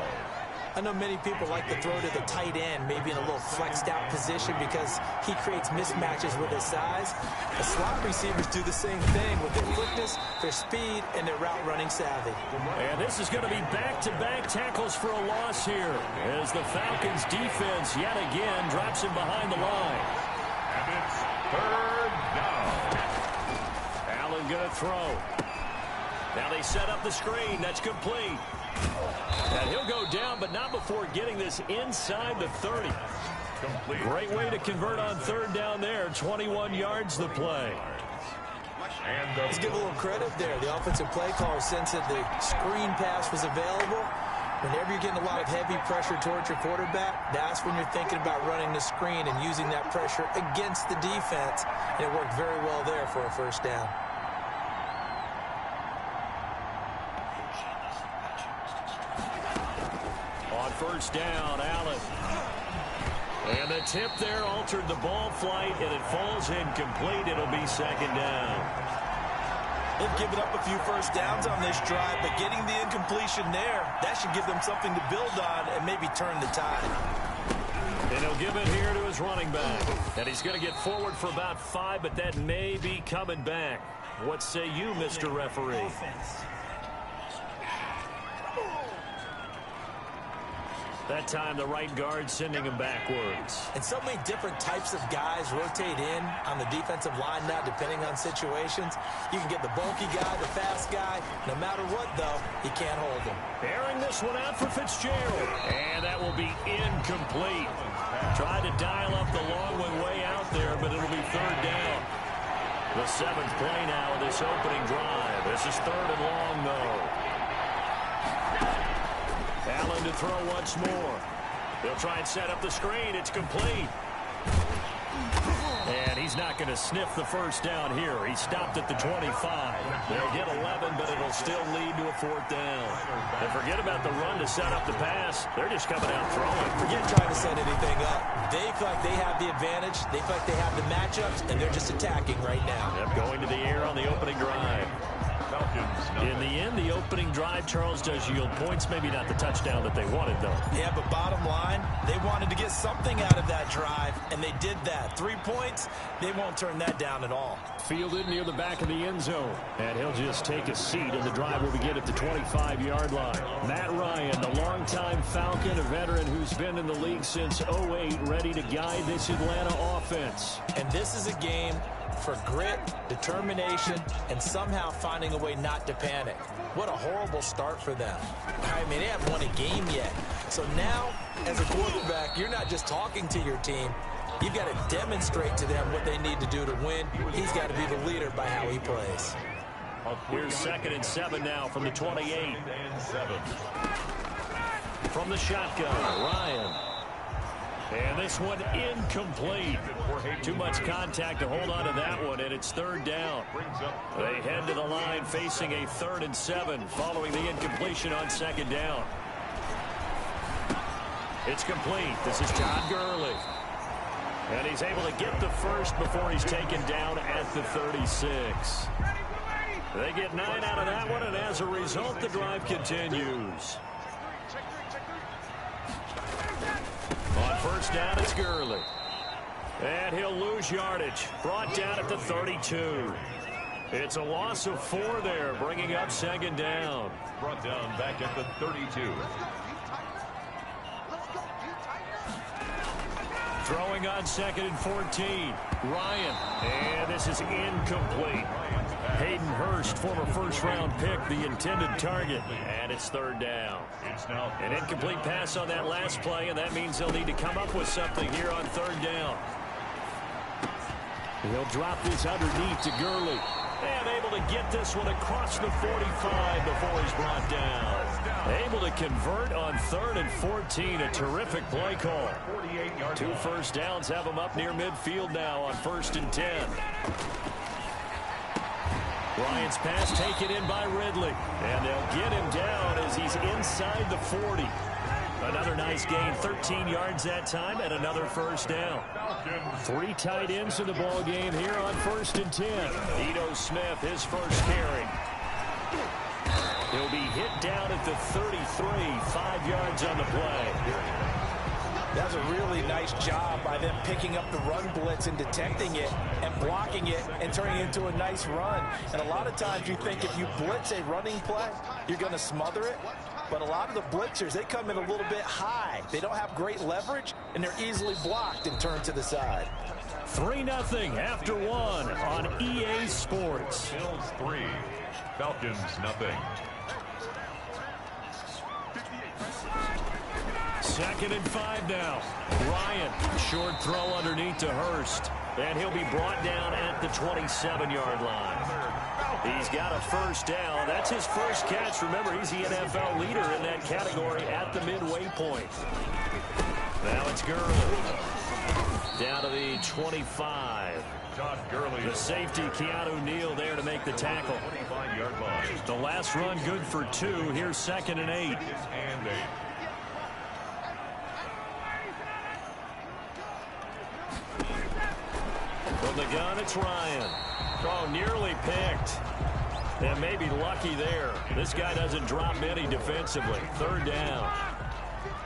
I know many people like to throw to the tight end, maybe in a little flexed out position because he creates mismatches with his size. The slot receivers do the same thing with their quickness, their speed, and their route running savvy. And this is going to be back-to-back tackles for a loss here as the Falcons defense yet again drops him behind the line. And it's third down. Allen going to throw. Now they set up the screen. That's complete. And he'll go down, but not before getting this inside the 30. Complete. Great way to convert on third down there. 21 yards the play. And Let's give a little credit there. The offensive play caller sensed that the screen pass was available. Whenever you're getting a lot of heavy pressure towards your quarterback, that's when you're thinking about running the screen and using that pressure against the defense. And it worked very well there for a first down. First down, Allen. And the tip there altered the ball flight, and it falls incomplete. It'll be second down. They've given up a few first downs on this drive, but getting the incompletion there, that should give them something to build on and maybe turn the tide. And he'll give it here to his running back. And he's going to get forward for about 5, but that may be coming back. What say you, Mr. Referee? That time, the right guard sending him backwards. And so many different types of guys rotate in on the defensive line now, depending on situations. You can get the bulky guy, the fast guy. No matter what, though, you can't hold him. Airing this one out for Fitzgerald. And that will be incomplete. Tried to dial up the long one way out there, but it'll be third down. The 7th play now of this opening drive. This is third and long, though. Allen to throw once more. They'll try and set up the screen. It's complete. And he's not going to sniff the first down here. He stopped at the 25. They'll get 11, but it'll still lead to a 4th down. And forget about the run to set up the pass. They're just coming out throwing. Forget trying to set anything up. They feel like they have the advantage. They feel like they have the matchups, and they're just attacking right now. Yep, going to the air on the opening drive. In the end, the opening drive, Charles, does yield points. Maybe not the touchdown that they wanted, though. Yeah, but bottom line, they wanted to get something out of that drive, and they did that. 3 points, they won't turn that down at all. Fielded near the back of the end zone. And he'll just take a seat, and the drive will begin at the 25-yard line. Matt Ryan, the longtime Falcon, a veteran who's been in the league since 2008, ready to guide this Atlanta offense. And this is a game for grit, determination, and somehow finding a way not to panic. What a horrible start for them. I mean, they haven't won a game yet. So now, as a quarterback, you're not just talking to your team. You've got to demonstrate to them what they need to do to win. He's got to be the leader by how he plays. Here's 2nd and 7 now from the 28. From the shotgun, Ryan. And this one incomplete. Too much contact to hold on to that one, and it's third down. They head to the line facing a 3rd and 7 following the incompletion on second down. It's complete. This is Todd Gurley. And he's able to get the first before he's taken down at the 36. They get 9 out of that one, and as a result, the drive continues. On first down, it's Gurley. And he'll lose yardage. Brought down at the 32. It's a loss of 4 there, bringing up second down. Brought down back at the 32. Throwing on 2nd and 14. Ryan. And this is incomplete. Hayden Hurst, former first-round pick, the intended target. And it's third down. An incomplete pass on that last play, and that means they'll need to come up with something here on third down. He'll drop this underneath to Gurley. And able to get this one across the 45 before he's brought down. Able to convert on 3rd and 14. A terrific play call. 2 first downs have him up near midfield now on 1st and 10. Ryan's pass taken in by Ridley. And they'll get him down as he's inside the 40. Another nice gain, 13 yards that time, and another first down. 3 tight ends in the ball game here on 1st and 10. Ito Smith, his first carry. He'll be hit down at the 33, 5 yards on the play. That's a really nice job by them picking up the run blitz and detecting it and blocking it and turning it into a nice run. And a lot of times you think if you blitz a running play, you're going to smother it. But a lot of the blitzers, they come in a little bit high. They don't have great leverage, and they're easily blocked and turned to the side. 3-0 after 1 on EA Sports. Bills 3, Falcons nothing. 2nd and 5 now. Ryan, short throw underneath to Hurst. And he'll be brought down at the 27-yard line. He's got a first down. That's his first catch. Remember, he's the NFL leader in that category at the midway point. Now it's Gurley. Down to the 25. The safety, Keanu Neal, there to make the tackle. 25-yard line. The last run good for 2. Here's 2nd and 8. From the gun, it's Ryan. Oh, nearly picked. And maybe lucky there. This guy doesn't drop many defensively. 3rd down.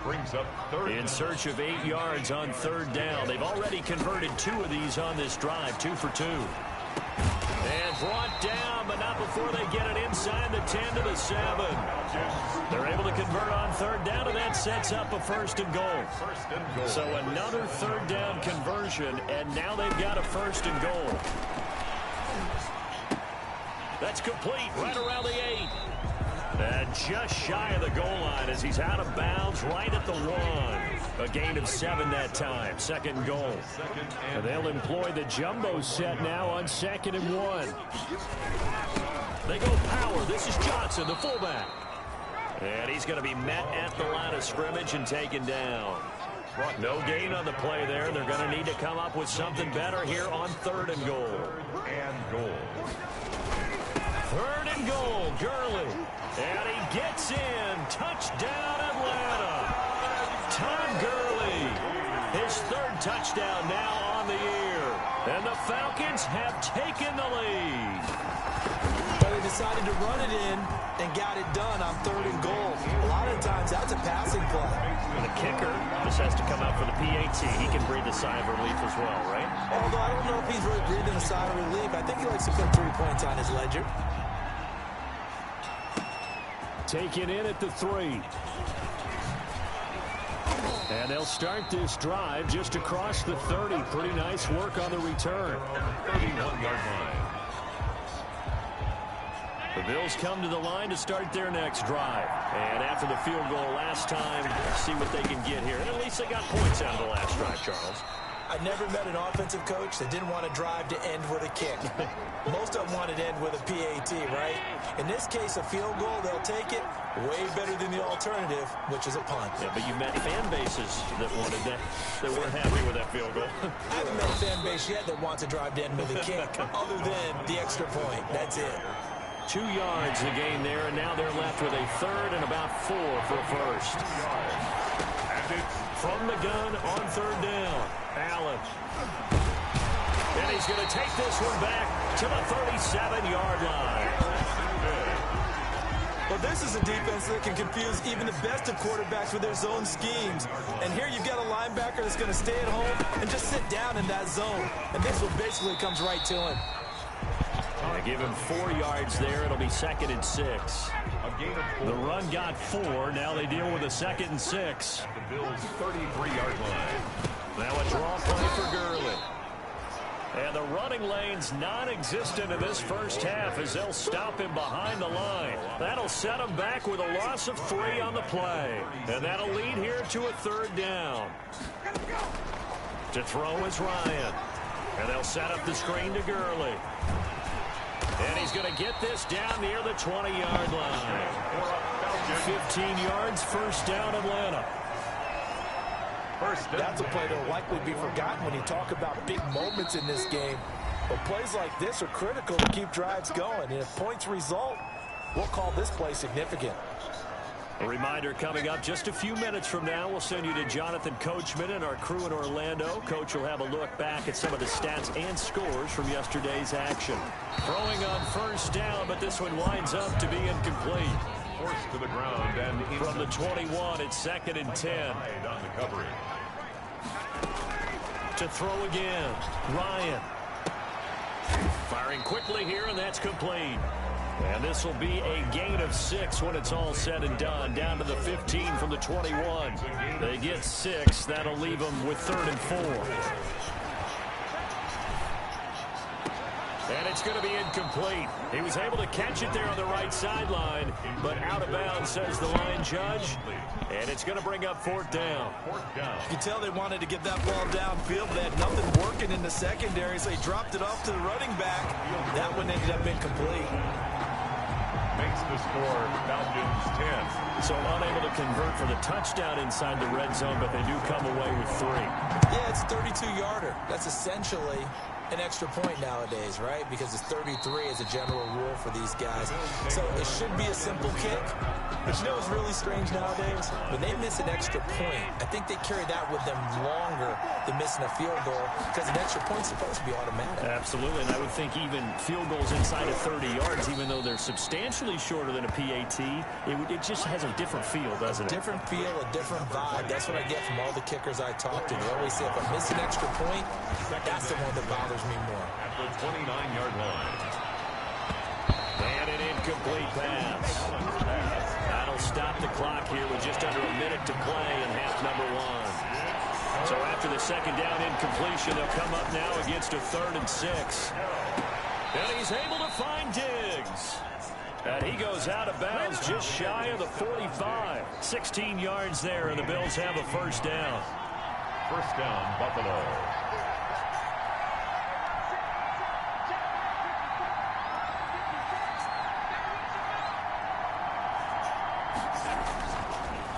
Brings up 3rd. In search of 8 yards on 3rd down. They've already converted 2 of these on this drive. 2 for 2. And brought down, but not before they get it inside the 10 to the 7. They're able to convert on 3rd down, and that sets up a 1st and goal. So another 3rd down conversion, and now they've got a 1st and goal. That's complete right around the 8. And just shy of the goal line as he's out of bounds right at the 1. A gain of 7 that time. 2nd goal. And they'll employ the jumbo set now on 2nd and 1. They go power. This is Johnson, the fullback. And he's going to be met at the line of scrimmage and taken down. No gain on the play there. They're going to need to come up with something better here on 3rd and goal. 3rd and goal, Gurley. And he gets in. Touchdown, Atlanta. Todd Gurley. His 3rd touchdown now on the year. And the Falcons have taken the lead. But they decided to run it in and got it done on 3rd and goal. A lot of times that's a passing play. The kicker just has to come out for the PAT. He can breathe a sigh of relief as well, right? Although I don't know if he's really breathing a sigh of relief. I think he likes to put 3 points on his ledger. Taken in at the 3. And they'll start this drive just across the 30. Pretty nice work on the return. 31-yard line. The Bills come to the line to start their next drive. And after the field goal last time, see what they can get here. And at least they got points out of the last drive, Charles. I never met an offensive coach that didn't want to drive to end with a kick. Most of them want to end with a PAT, right? In this case, a field goal, they'll take it. Way better than the alternative, which is a punt. Yeah, but you met fan bases that wanted that, that weren't happy with that field goal. I haven't met a fan base yet that wants to drive down with a kick, other than the extra point. That's it. 2 yards the gain there, and now they're left with a third and about 4 for a first. And it's From the gun on third down, Allen. And he's going to take this one back to the 37-yard line. Well, this is a defense that can confuse even the best of quarterbacks with their zone schemes. And here you've got a linebacker that's going to stay at home and just sit down in that zone. And this one basically comes right to him. They give him 4 yards there. It'll be 2nd and 6. a gain of 4. The run got 4. Now they deal with a 2nd and 6. The Bills' 33-yard line. Now a draw play for Gurley. And the running lane's non-existent in this first half as they'll stop him behind the line. That'll set him back with a loss of 3 on the play. And that'll lead here to a third down. To throw is Ryan. And they'll set up the screen to Gurley. And he's going to get this down near the 20-yard line. 15 yards, first down Atlanta. That's a play that will likely be forgotten when you talk about big moments in this game. But plays like this are critical to keep drives going. And if points result, we'll call this play significant. A reminder coming up just a few minutes from now. We'll send you to Jonathan Coachman and our crew in Orlando. Coach will have a look back at some of the stats and scores from yesterday's action. Throwing on first down, but this one winds up to be incomplete. Forced to the ground and from the 21, it's 2nd and 10. On the coverage. To throw again, Ryan. Firing quickly here, and that's complete. And this will be a gain of 6 when it's all said and done. Down to the 15 from the 21. They get 6. That'll leave them with 3rd and 4. And it's going to be incomplete. He was able to catch it there on the right sideline, but out of bounds, says the line judge. And it's going to bring up 4th down. You can tell they wanted to get that ball downfield. They had nothing working in the secondary, so they dropped it off to the running back. That one ended up incomplete. Makes the score Falcons 10. So unable to convert for the touchdown inside the red zone, but they do come away with 3. Yeah, it's a 32-yarder. That's essentially an extra point nowadays, right? Because it's 33 as a general rule for these guys. So it should be a simple kick. But you know what's really strange nowadays? When they miss an extra point, I think they carry that with them longer than missing a field goal because an extra point's supposed to be automatic. Absolutely, and I would think even field goals inside of 30 yards, even though they're substantially shorter than a PAT, it just has a different feel, doesn't it? A different feel, a different vibe. That's what I get from all the kickers I talk to. They always say if I miss an extra point, that's the one that bothers me more. At the 29-yard line. And an incomplete pass. That'll stop the clock here with just under a minute to play in half number 1. So after the second down incompletion, they'll come up now against a 3rd and 6. And he's able to find Diggs. And he goes out of bounds just shy of the 45. 16 yards there, and the Bills have a first down. First down, Buffalo.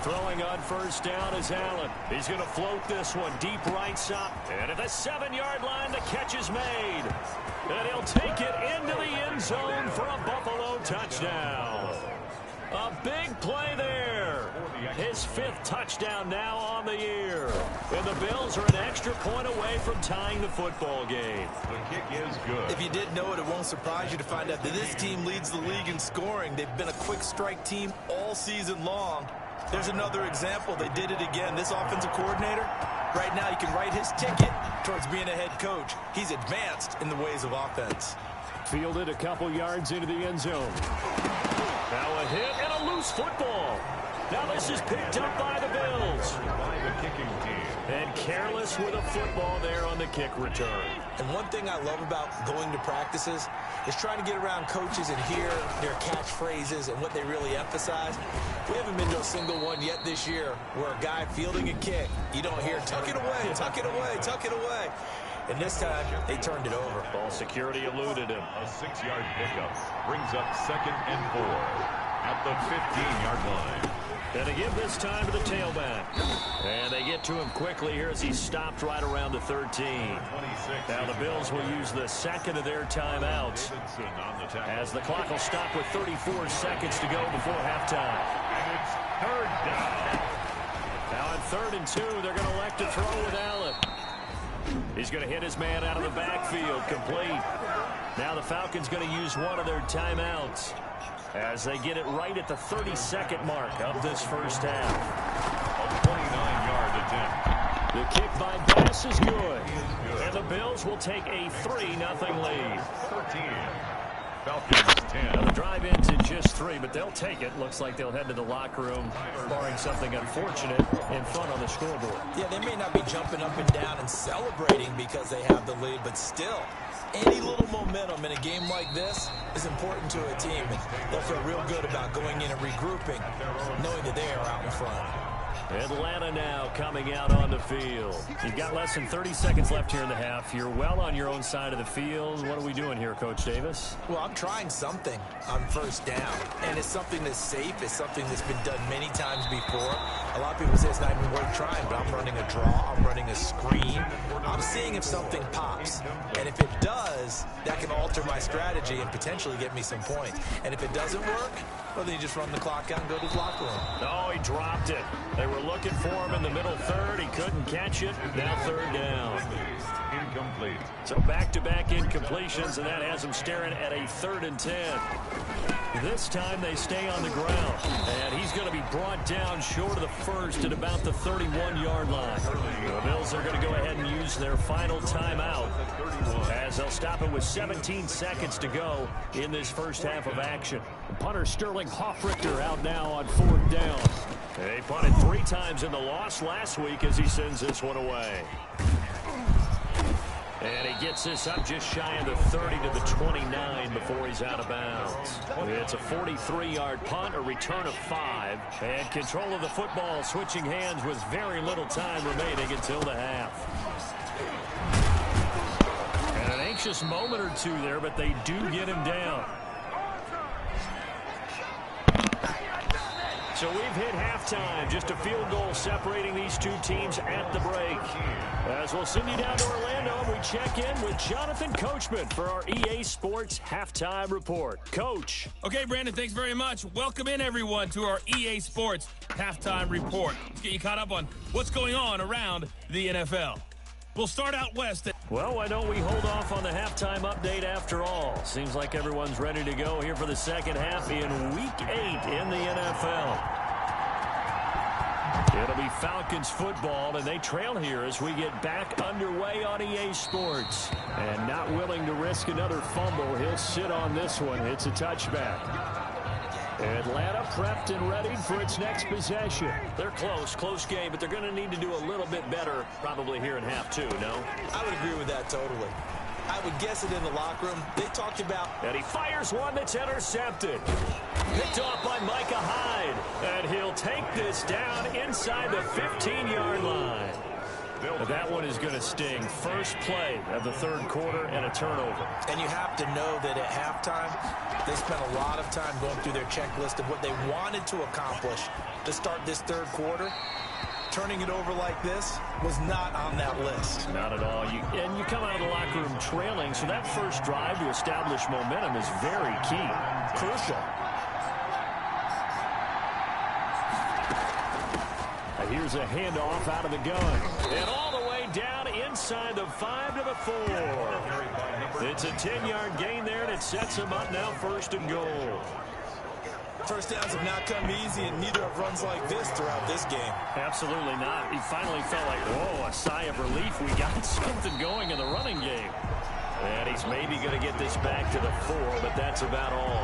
Throwing on first down is Allen. He's going to float this one deep right side. And at the 7-yard line, the catch is made. And he'll take it into the end zone for a Buffalo touchdown. A big play there. His 5th touchdown now on the year. And the Bills are an extra point away from tying the football game. The kick is good. If you didn't know it, it won't surprise you to find out that this team leads the league in scoring. They've been a quick strike team all season long. There's another example. They did it again. This offensive coordinator, right now, you can write his ticket towards being a head coach. He's advanced in the ways of offense. Fielded a couple yards into the end zone. Now a hit and a loose football. Now this is picked up by the Bills. By the kicking team. And careless with a football there on the kick return. And one thing I love about going to practices is trying to get around coaches and hear their catchphrases and what they really emphasize. We haven't been to a single one yet this year where a guy fielding a kick, you don't hear, tuck it away, tuck it away, tuck it away. And this time, they turned it over. Ball security eluded him. A 6-yard pickup brings up 2nd and 4. at the 15-yard line. And they give this time to the tailback. And they get to him quickly here as he's stopped right around the 13. Now the Bills will use the second of their timeouts as the clock will stop with 34 seconds to go before halftime. And it's third down. Now on 3rd and 2, they're going to elect to throw with Allen. He's going to hit his man out of the backfield, complete. Now the Falcons going to use one of their timeouts as they get it right at the 32nd mark of this first half. A 29-yard attempt. The kick by Bass is good. And the Bills will take a 3-0 lead. 13. Falcons 10. Now the drive ends in just 3, but they'll take it. Looks like they'll head to the locker room, barring something unfortunate, in front on the scoreboard. Yeah, they may not be jumping up and down and celebrating because they have the lead, but still, any little momentum in a game like this is important to a team. And they'll feel real good about going in and regrouping, knowing that they are out in front. Atlanta now coming out on the field. You've got less than 30 seconds left here in the half. You're well on your own side of the field. What are we doing here, Coach Davis? Well, I'm trying something on first down, and it's something that's safe. It's something that's been done many times before. A lot of people say it's not even worth trying, but I'm running a draw. I'm running a screen. I'm seeing if something pops, and if it does, that can alter my strategy and potentially get me some points. And if it doesn't work, well, then you just run the clock out and go to the locker room. Oh, he dropped it. They were looking for him in the middle third. He couldn't catch it. Now 3rd down. Incomplete. So back-to-back incompletions, and that has him staring at a 3rd and 10. This time they stay on the ground, and he's going to be brought down short of the first at about the 31-yard line. The Bills are going to go ahead and use their final timeout as they'll stop it with 17 seconds to go in this first half of action. Punter Sterling Hoffrichter out now on 4th down. They punted 3 times in the loss last week as he sends this one away. And he gets this up just shy of the 30 to the 29 before he's out of bounds. It's a 43-yard punt, a return of 5, and control of the football switching hands with very little time remaining until the half. And an anxious moment or two there, but they do get him down. So we've hit halftime. Just a field goal separating these two teams at the break. As we'll send you down to Orlando, and we check in with Jonathan Coachman for our EA Sports Halftime Report. Coach. Okay, Brandon, thanks very much. Welcome in, everyone, to our EA Sports Halftime Report. Let's get you caught up on what's going on around the NFL. We'll start out west. Well, why don't we hold off on the halftime update after all? Seems like everyone's ready to go here for the second half in Week 8 in the NFL. It'll be Falcons football, and they trail here as we get back underway on EA Sports. And not willing to risk another fumble, he'll sit on this one. It's a touchback. Atlanta prepped and ready for its next possession. They're close game, but they're going to need to do a little bit better probably here in half 2, no? I would agree with that totally. I would guess it in the locker room. They talked about... And he fires one that's intercepted. Picked off by Micah Hyde. And he'll take this down inside the 15-yard line. That one is going to sting. First play of the 3rd quarter and a turnover. And you have to know that at halftime, they spent a lot of time going through their checklist of what they wanted to accomplish to start this 3rd quarter. Turning it over like this was not on that list. Not at all. And you come out of the locker room trailing, so that first drive to establish momentum is very key. Crucial. Here's a handoff out of the gun. And all the way down inside the 5 to the 4. It's a 10-yard gain there, and it sets him up now 1st and goal. First downs have not come easy, and neither have runs like this throughout this game. Absolutely not. He finally felt like, whoa, a sigh of relief. We got something going in the running game. And he's maybe going to get this back to the 4, but that's about all.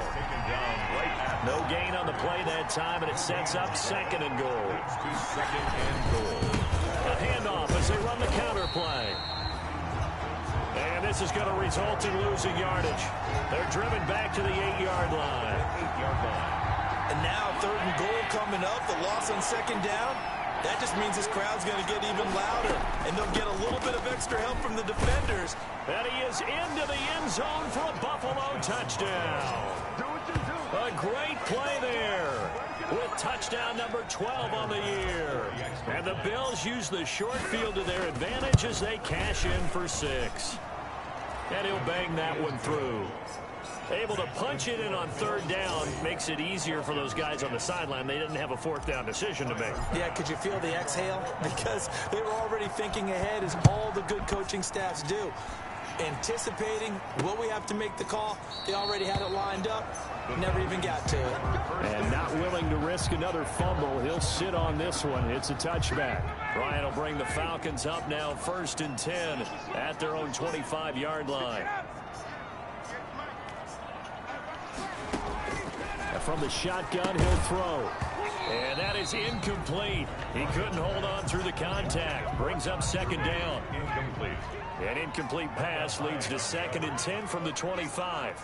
No gain on the play that time, and it sets up 2nd and goal. A handoff as they run the counter play. And this is going to result in losing yardage. They're driven back to the 8-yard line. And now 3rd and goal coming up. The loss on 2nd down. That just means this crowd's going to get even louder, and they'll get a little bit of extra help from the defenders. And he is into the end zone for a Buffalo touchdown. A great play there with touchdown number 12 on the year. And the Bills use the short field to their advantage as they cash in for 6. And he'll bang that one through. Able to punch it in on third down makes it easier for those guys on the sideline. They didn't have a fourth down decision to make. Yeah, could you feel the exhale? Because they were already thinking ahead, as all the good coaching staffs do. Anticipating, will we have to make the call? They already had it lined up. Never even got to it. And not willing to risk another fumble. He'll sit on this one. It's a touchback. Ryan will bring the Falcons up now 1st and 10 at their own 25-yard line. And from the shotgun, he'll throw. And that is incomplete. He couldn't hold on through the contact. Brings up 2nd down. Incomplete. An incomplete pass leads to 2nd and 10 from the 25.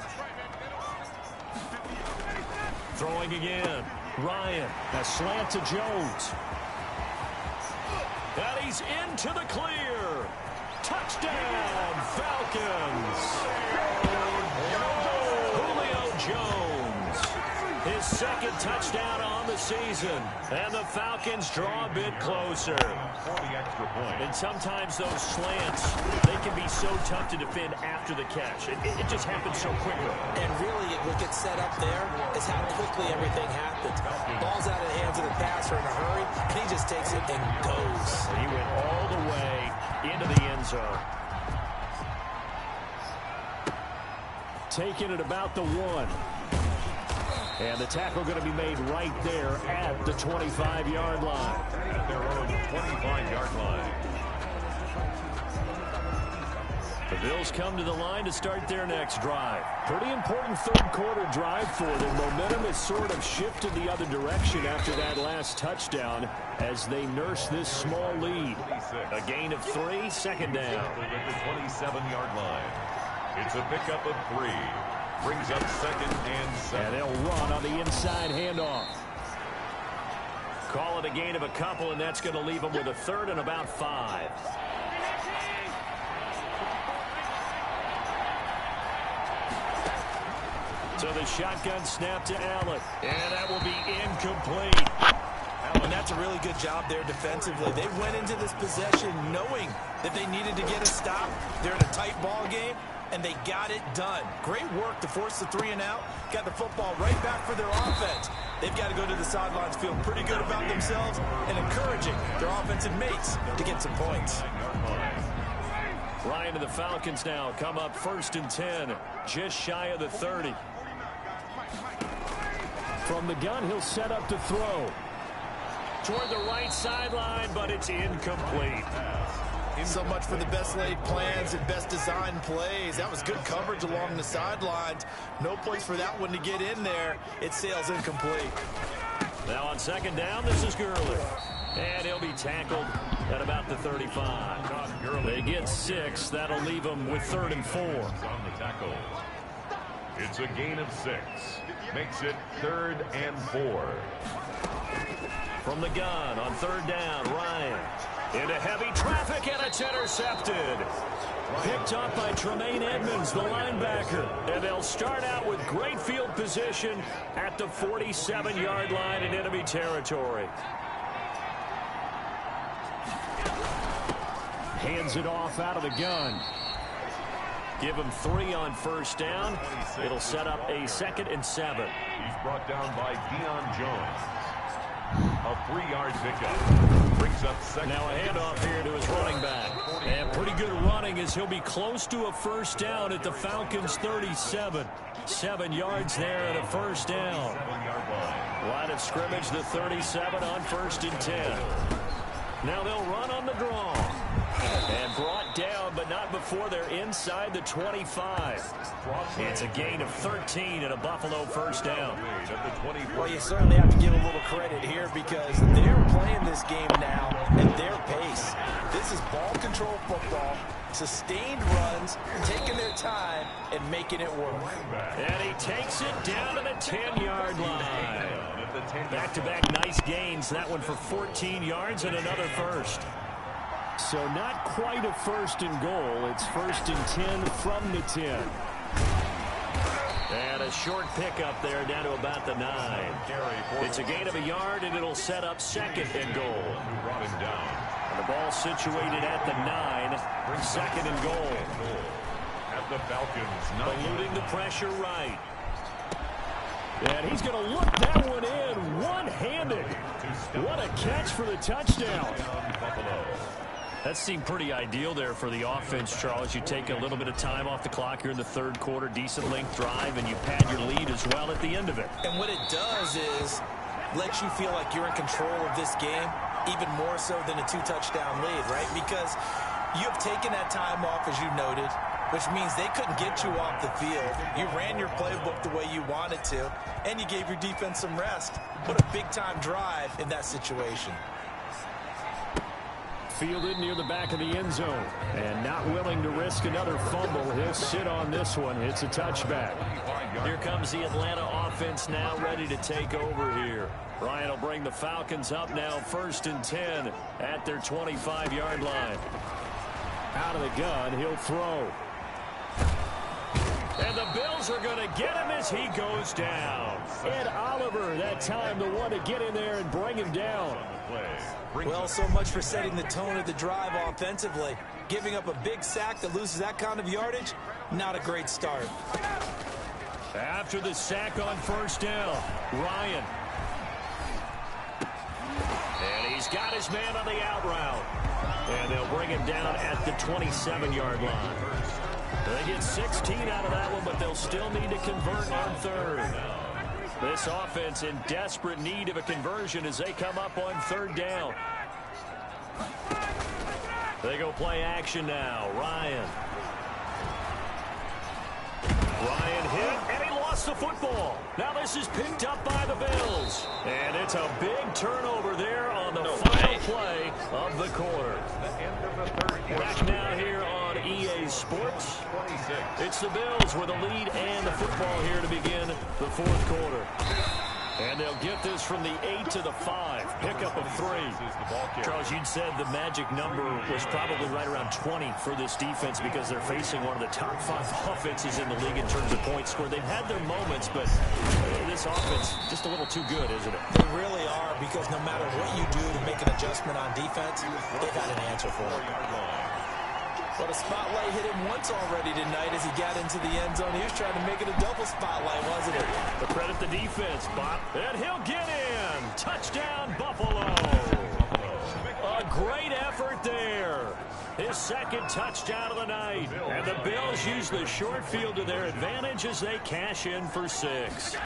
Throwing again. Ryan. A slant to Jones. And he's into the clear. Touchdown, Falcons. Julio Jones. His 2nd touchdown on the season. And the Falcons draw a bit closer. And sometimes those slants, they can be so tough to defend after the catch. It just happens so quickly. And really, what gets set up there is how quickly everything happens. Ball's out of the hands of the passer in a hurry, and he just takes it and goes. He went all the way into the end zone. Taking it about the 1. And the tackle going to be made right there at the 25-yard line. At their own 25-yard line. The Bills come to the line to start their next drive. Pretty important third-quarter drive for them. Momentum has sort of shifted the other direction after that last touchdown as they nurse this small lead. A gain of 3, 2nd down. At the 27-yard line. It's a pickup of 3. Brings up 2nd and 7. And they'll run on the inside handoff. Call it a gain of a couple, and that's going to leave them with a 3rd and about 5. So the shotgun snap to Allen. And that will be incomplete. And that's a really good job there defensively. They went into this possession knowing that they needed to get a stop. They're in a tight ball game, and they got it done. Great work to force the 3 and out. Got the football right back for their offense. They've got to go to the sidelines feeling pretty good about themselves and encouraging their offensive mates to get some points. Ryan and the Falcons now come up 1st and 10, just shy of the 30. From the gun, he'll set up to throw. Toward the right sideline, but it's incomplete. So much for the best laid plans and best designed plays. That was good coverage along the sidelines. No place for that one to get in there. It sails incomplete. Now on 2nd down, this is Gurley. And he'll be tackled at about the 35. They get 6. That'll leave them with 3rd and 4. On the tackle. It's a gain of 6. Makes it 3rd and 4. From the gun on 3rd down, Ryan. Into heavy traffic, and it's intercepted. Picked up by Tremaine Edmonds, the linebacker. And they'll start out with great field position at the 47-yard line in enemy territory. Hands it off out of the gun. Give him 3 on 1st down. It'll set up a 2nd and 7. He's brought down by Deion Jones. A 3-yard pickup. Brings up 2nd. Now a handoff here to his running back. And pretty good running as he'll be close to a 1st down at the Falcons' 37. 7 yards there and a 1st down. 7-yard line. Line of scrimmage, the 37 on 1st and 10. Now they'll run on the draw. And brought down, but not before they're inside the 25. It's a gain of 13 and a Buffalo 1st down. Well, you certainly have to give a little credit here because they're playing this game now at their pace. This This is ball control football, sustained runs, taking their time, and making it work. And he takes it down to the 10-yard line. Back-to-back nice gains. That one for 14 yards and another first. So not quite a first and goal. It's first and 10 from the 10. And a short pickup there down to about the 9. It's a gain of a yard, and it'll set up second and goal. And the ball situated at the 9. Second and goal. At the Falcons. Eluding the pressure right. And he's going to look that one in one-handed. What a catch for the touchdown. That seemed pretty ideal there for the offense, Charles. You take a little bit of time off the clock here in the third quarter, decent length drive, and you pad your lead as well at the end of it. And what it does is lets you feel like you're in control of this game, even more so than a 2-touchdown lead, right? Because you have taken that time off, as you noted, which means they couldn't get you off the field. You ran your playbook the way you wanted to, and you gave your defense some rest. What a big-time drive in that situation. Fielded near the back of the end zone. And not willing to risk another fumble. He'll sit on this one. It's a touchback. Here comes the Atlanta offense now ready to take over here. Ryan will bring the Falcons up now first and 10 at their 25-yard line. Out of the gun, he'll throw. And the Bills are going to get him as he goes down. Ed Oliver, that time, the one to get in there and bring him down. Well, so much for setting the tone of the drive offensively. Giving up a big sack that loses that kind of yardage, not a great start. After the sack on first down, Ryan. And he's got his man on the out route. And they'll bring him down at the 27-yard line. They get 16 out of that one, but they'll still need to convert on third. This offense in desperate need of a conversion as they come up on third down. They go play action now. Ryan hit, and he lost the football. Now this is picked up by the Bills. And it's a big turnover there on the final play of the quarter. Back now here on EA Sports. It's the Bills with the lead and the football here to begin the fourth quarter. And they'll get this from the 8 to the 5. Pickup of 3. Charles, you'd said the magic number was probably right around 20 for this defense because they're facing one of the top 5 offenses in the league in terms of points scored. They've had their moments, but this offense just a little too good, isn't it? They really are, because no matter what you do to make an adjustment on defense, they've got an answer for it. But a spotlight hit him once already tonight as he got into the end zone. He was trying to make it a double spotlight, wasn't it? To credit the defense, Bob. And he'll get in. Touchdown, Buffalo. A great effort there. His second touchdown of the night. And the Bills use the short field to their advantage as they cash in for 6.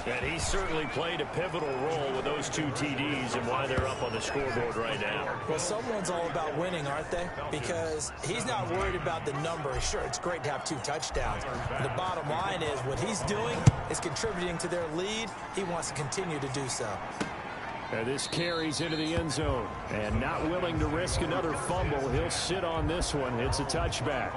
And he certainly played a pivotal role with those 2 TDs and why they're up on the scoreboard right now. Well, someone's all about winning, aren't they? Because he's not worried about the number. Sure, it's great to have 2 touchdowns. But the bottom line is what he's doing is contributing to their lead. He wants to continue to do so. And this carries into the end zone. And not willing to risk another fumble, he'll sit on this one. It's a touchback.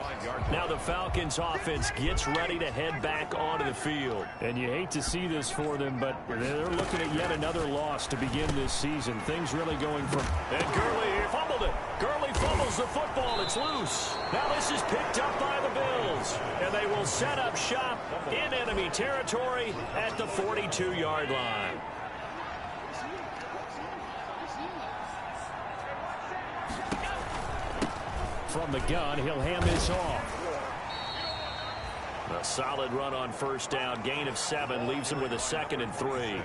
Now the Falcons offense gets ready to head back onto the field. And you hate to see this for them, but they're looking at yet another loss to begin this season. Things really going from... And Gurley fumbled it. Gurley fumbles the football. It's loose. Now this is picked up by the Bills. And they will set up shop in enemy territory at the 42-yard line. From the gun, he'll hand this off. A solid run on first down. Gain of 7 leaves him with a 2nd and 3.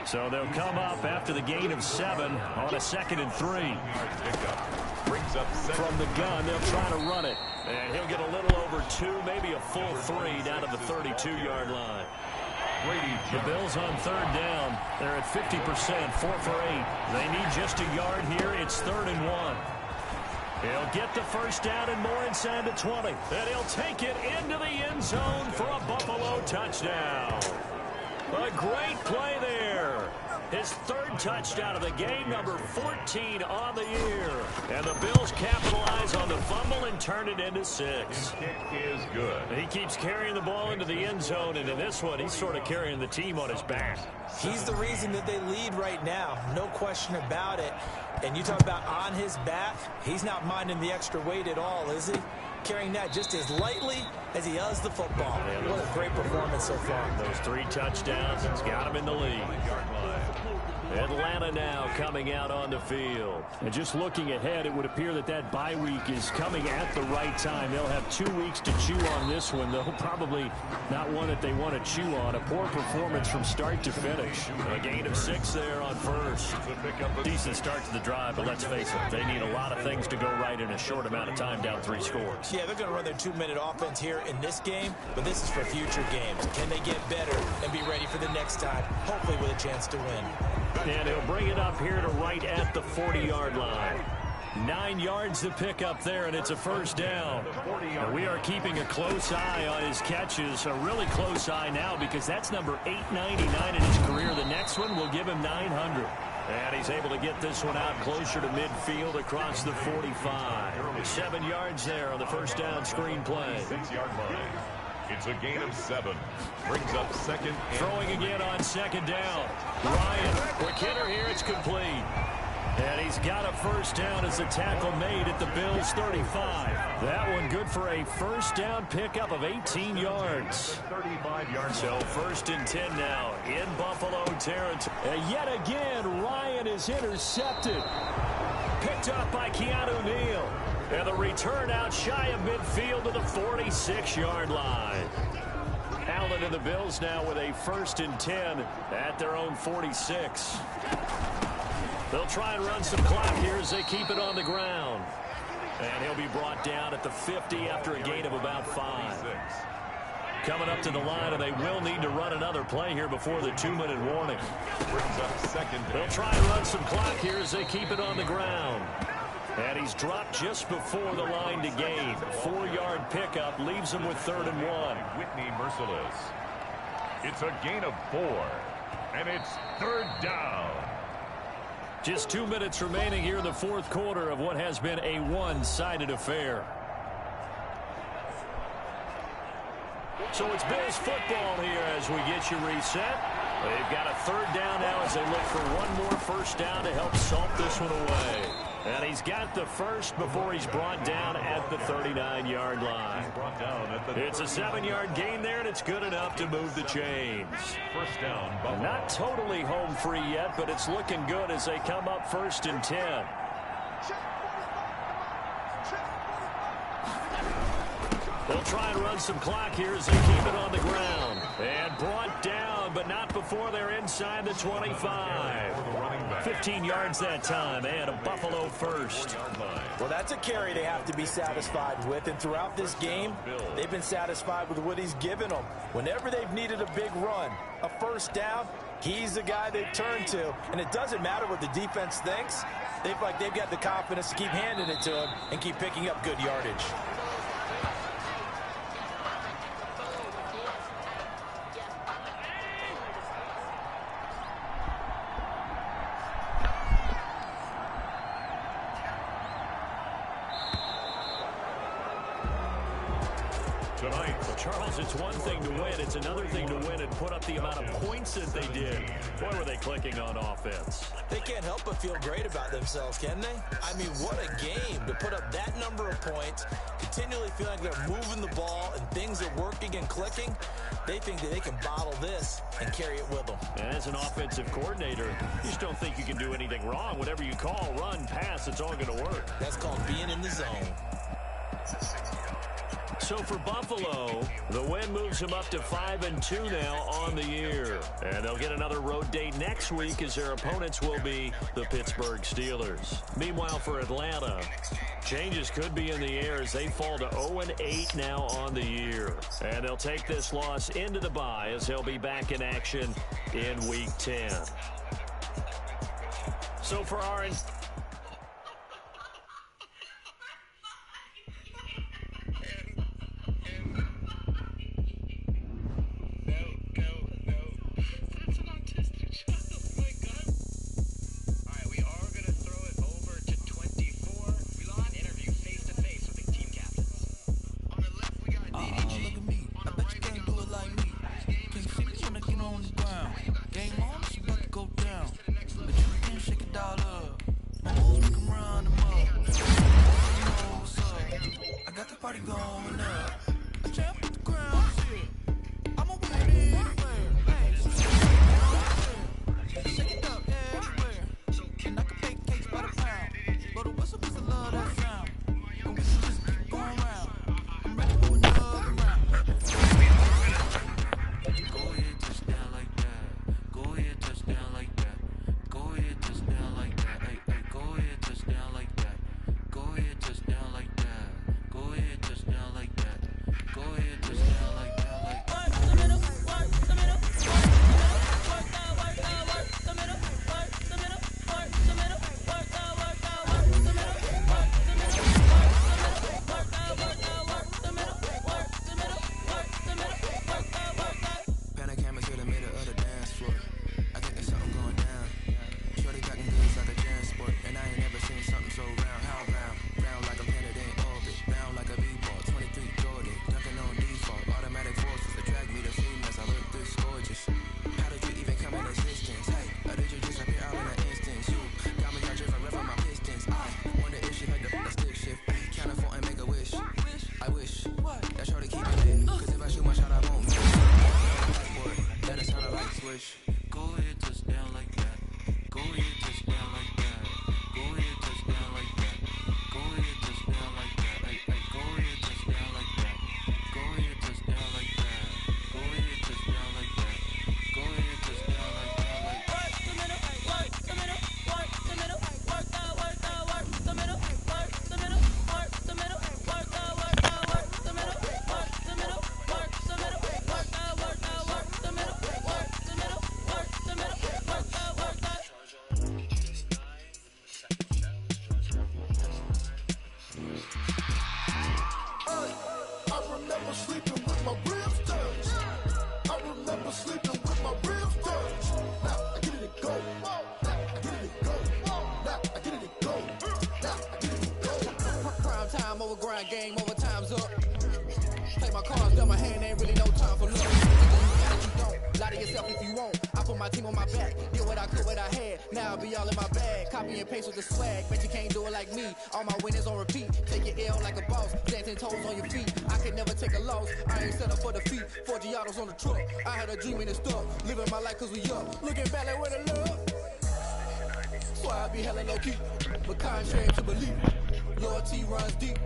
So they'll come up after the gain of 7 on a 2nd and 3. From the gun, they'll try to run it. And he'll get a little over 2, maybe a full 3 down to the 32-yard line. The Bills on third down. They're at 50%, 4 for 8. They need just a yard here. It's 3rd and 1. He'll get the first down and more inside the 20. And he'll take it into the end zone for a Buffalo touchdown. A great play there. His third touchdown of the game, number 14 on the year. And the Bills capitalize on the fumble and turn it into 6. His kick is good. He keeps carrying the ball into the end zone, and in this one, he's sort of carrying the team on his back. He's the reason that they lead right now. No question about it. And you talk about on his back, he's not minding the extra weight at all, is he? Carrying that just as lightly as he does the football. What a great performance so far. Those 3 touchdowns, he's got him in the lead. Atlanta now coming out on the field. And just looking ahead, it would appear that that bye week is coming at the right time. They'll have 2 weeks to chew on this one, though probably not one that they want to chew on. A poor performance from start to finish. A gain of 6 there on first. Decent start to the drive, but let's face it, they need a lot of things to go right in a short amount of time, down 3 scores. Yeah, they're going to run their 2-minute offense here in this game, but this is for future games. Can they get better and be ready for the next time, hopefully with a chance to win? And he'll bring it up here to right at the 40-yard line. 9 yards to pick up there, and it's a first down. And we are keeping a close eye on his catches, a really close eye now, because that's number 899 in his career. The next one will give him 900. And he's able to get this one out closer to midfield across the 45. 7 yards there on the first down screen play. 6-yard line. It's a gain of 7. Brings up second. Throwing again on second down. Ryan, quick hitter here. It's complete. And he's got a first down as the tackle made at the Bills' 35. That one good for a first down pickup of 18 yards. 35 yards. So first and 10 now in Buffalo territory. And yet again, Ryan is intercepted. Picked up by Keanu Neal. And the return out shy of midfield to the 46-yard line. Allen and the Bills now with a first and 10 at their own 46. They'll try and run some clock here as they keep it on the ground. And he'll be brought down at the 50 after a gain of about 5. Coming up to the line, and they will need to run another play here before the 2-minute warning. Brings up second. They'll try and run some clock here as they keep it on the ground. And he's dropped just before the line to gain. 4-yard pickup leaves him with 3rd and 1. Whitney Merciless. It's a gain of 4. And it's 3rd down. Just 2 minutes remaining here in the 4th quarter of what has been a one-sided affair. So it's Bills football here as we get you reset. They've got a 3rd down now as they look for one more first down to help salt this one away. And he's got the first before he's brought down at the 39-yard line. It's a 7-yard gain there, and it's good enough to move the chains. First down, Buffalo. Not totally home free yet, but it's looking good as they come up first and 10. They'll try and run some clock here as they keep it on the ground. And brought down, but not before they're inside the 25. 15 yards that time, and a Buffalo first. Well, that's a carry they have to be satisfied with, and throughout this game, they've been satisfied with what he's given them. Whenever they've needed a big run, a first down, he's the guy they've turned to, and it doesn't matter what the defense thinks. They've got the confidence to keep handing it to him and keep picking up good yardage. Charles, it's one thing to win. It's another thing to win and put up the amount of points that they did. Boy, were they clicking on offense. They can't help but feel great about themselves, can they? I mean, what a game to put up that number of points, continually feel like they're moving the ball and things are working and clicking. They think that they can bottle this and carry it with them. And as an offensive coordinator, you just don't think you can do anything wrong. Whatever you call, run, pass, it's all going to work. That's called being in the zone. So for Buffalo, the win moves them up to 5-2 now on the year. And they'll get another road date next week as their opponents will be the Pittsburgh Steelers. Meanwhile, for Atlanta, changes could be in the air as they fall to 0-8 now on the year. And they'll take this loss into the bye as they'll be back in action in Week 10. So for our... That's an autistic child. Oh my God. my team on my back. Did what I could, what I had. Now I be all in my bag. Copy and paste with the swag. Bet you can't do it like me. All my winners on repeat. Take your L like a boss. Dancing toes on your feet. I can never take a loss. I ain't set up for defeat. 4 Giottos on the truck. I had a dream and it's stuck. Living my life cause we up. Looking back like where the love. So I be hella low key. But contrary to belief. Loyalty runs deep.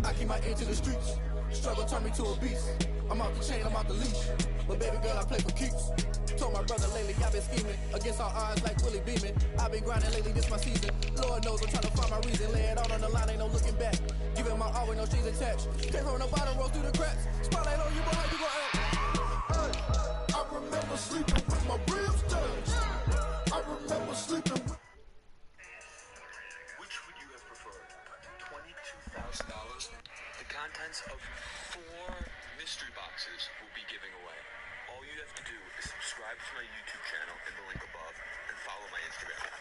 I keep my ear to the streets. Struggle turned me to a beast. I'm out the chain, I'm out the leash. But baby girl, I play for keeps. Told my brother lately, I've been scheming. Against all odds like Willie Beeman. I've been grinding lately, this my season. Lord knows I'm trying to find my reason. Lay it all on the line, ain't no looking back. Giving my all with no strings attached. Came from the bottom, roll through the cracks. Spotlight on you, boy, how you gon' act? Hey, I remember sleeping with my ribs touched. I remember sleeping with... Which would you have preferred? $22,000? The contents of 4 mystery boxes will be giving away. All you have to do is subscribe to my YouTube channel in the link above and follow my Instagram.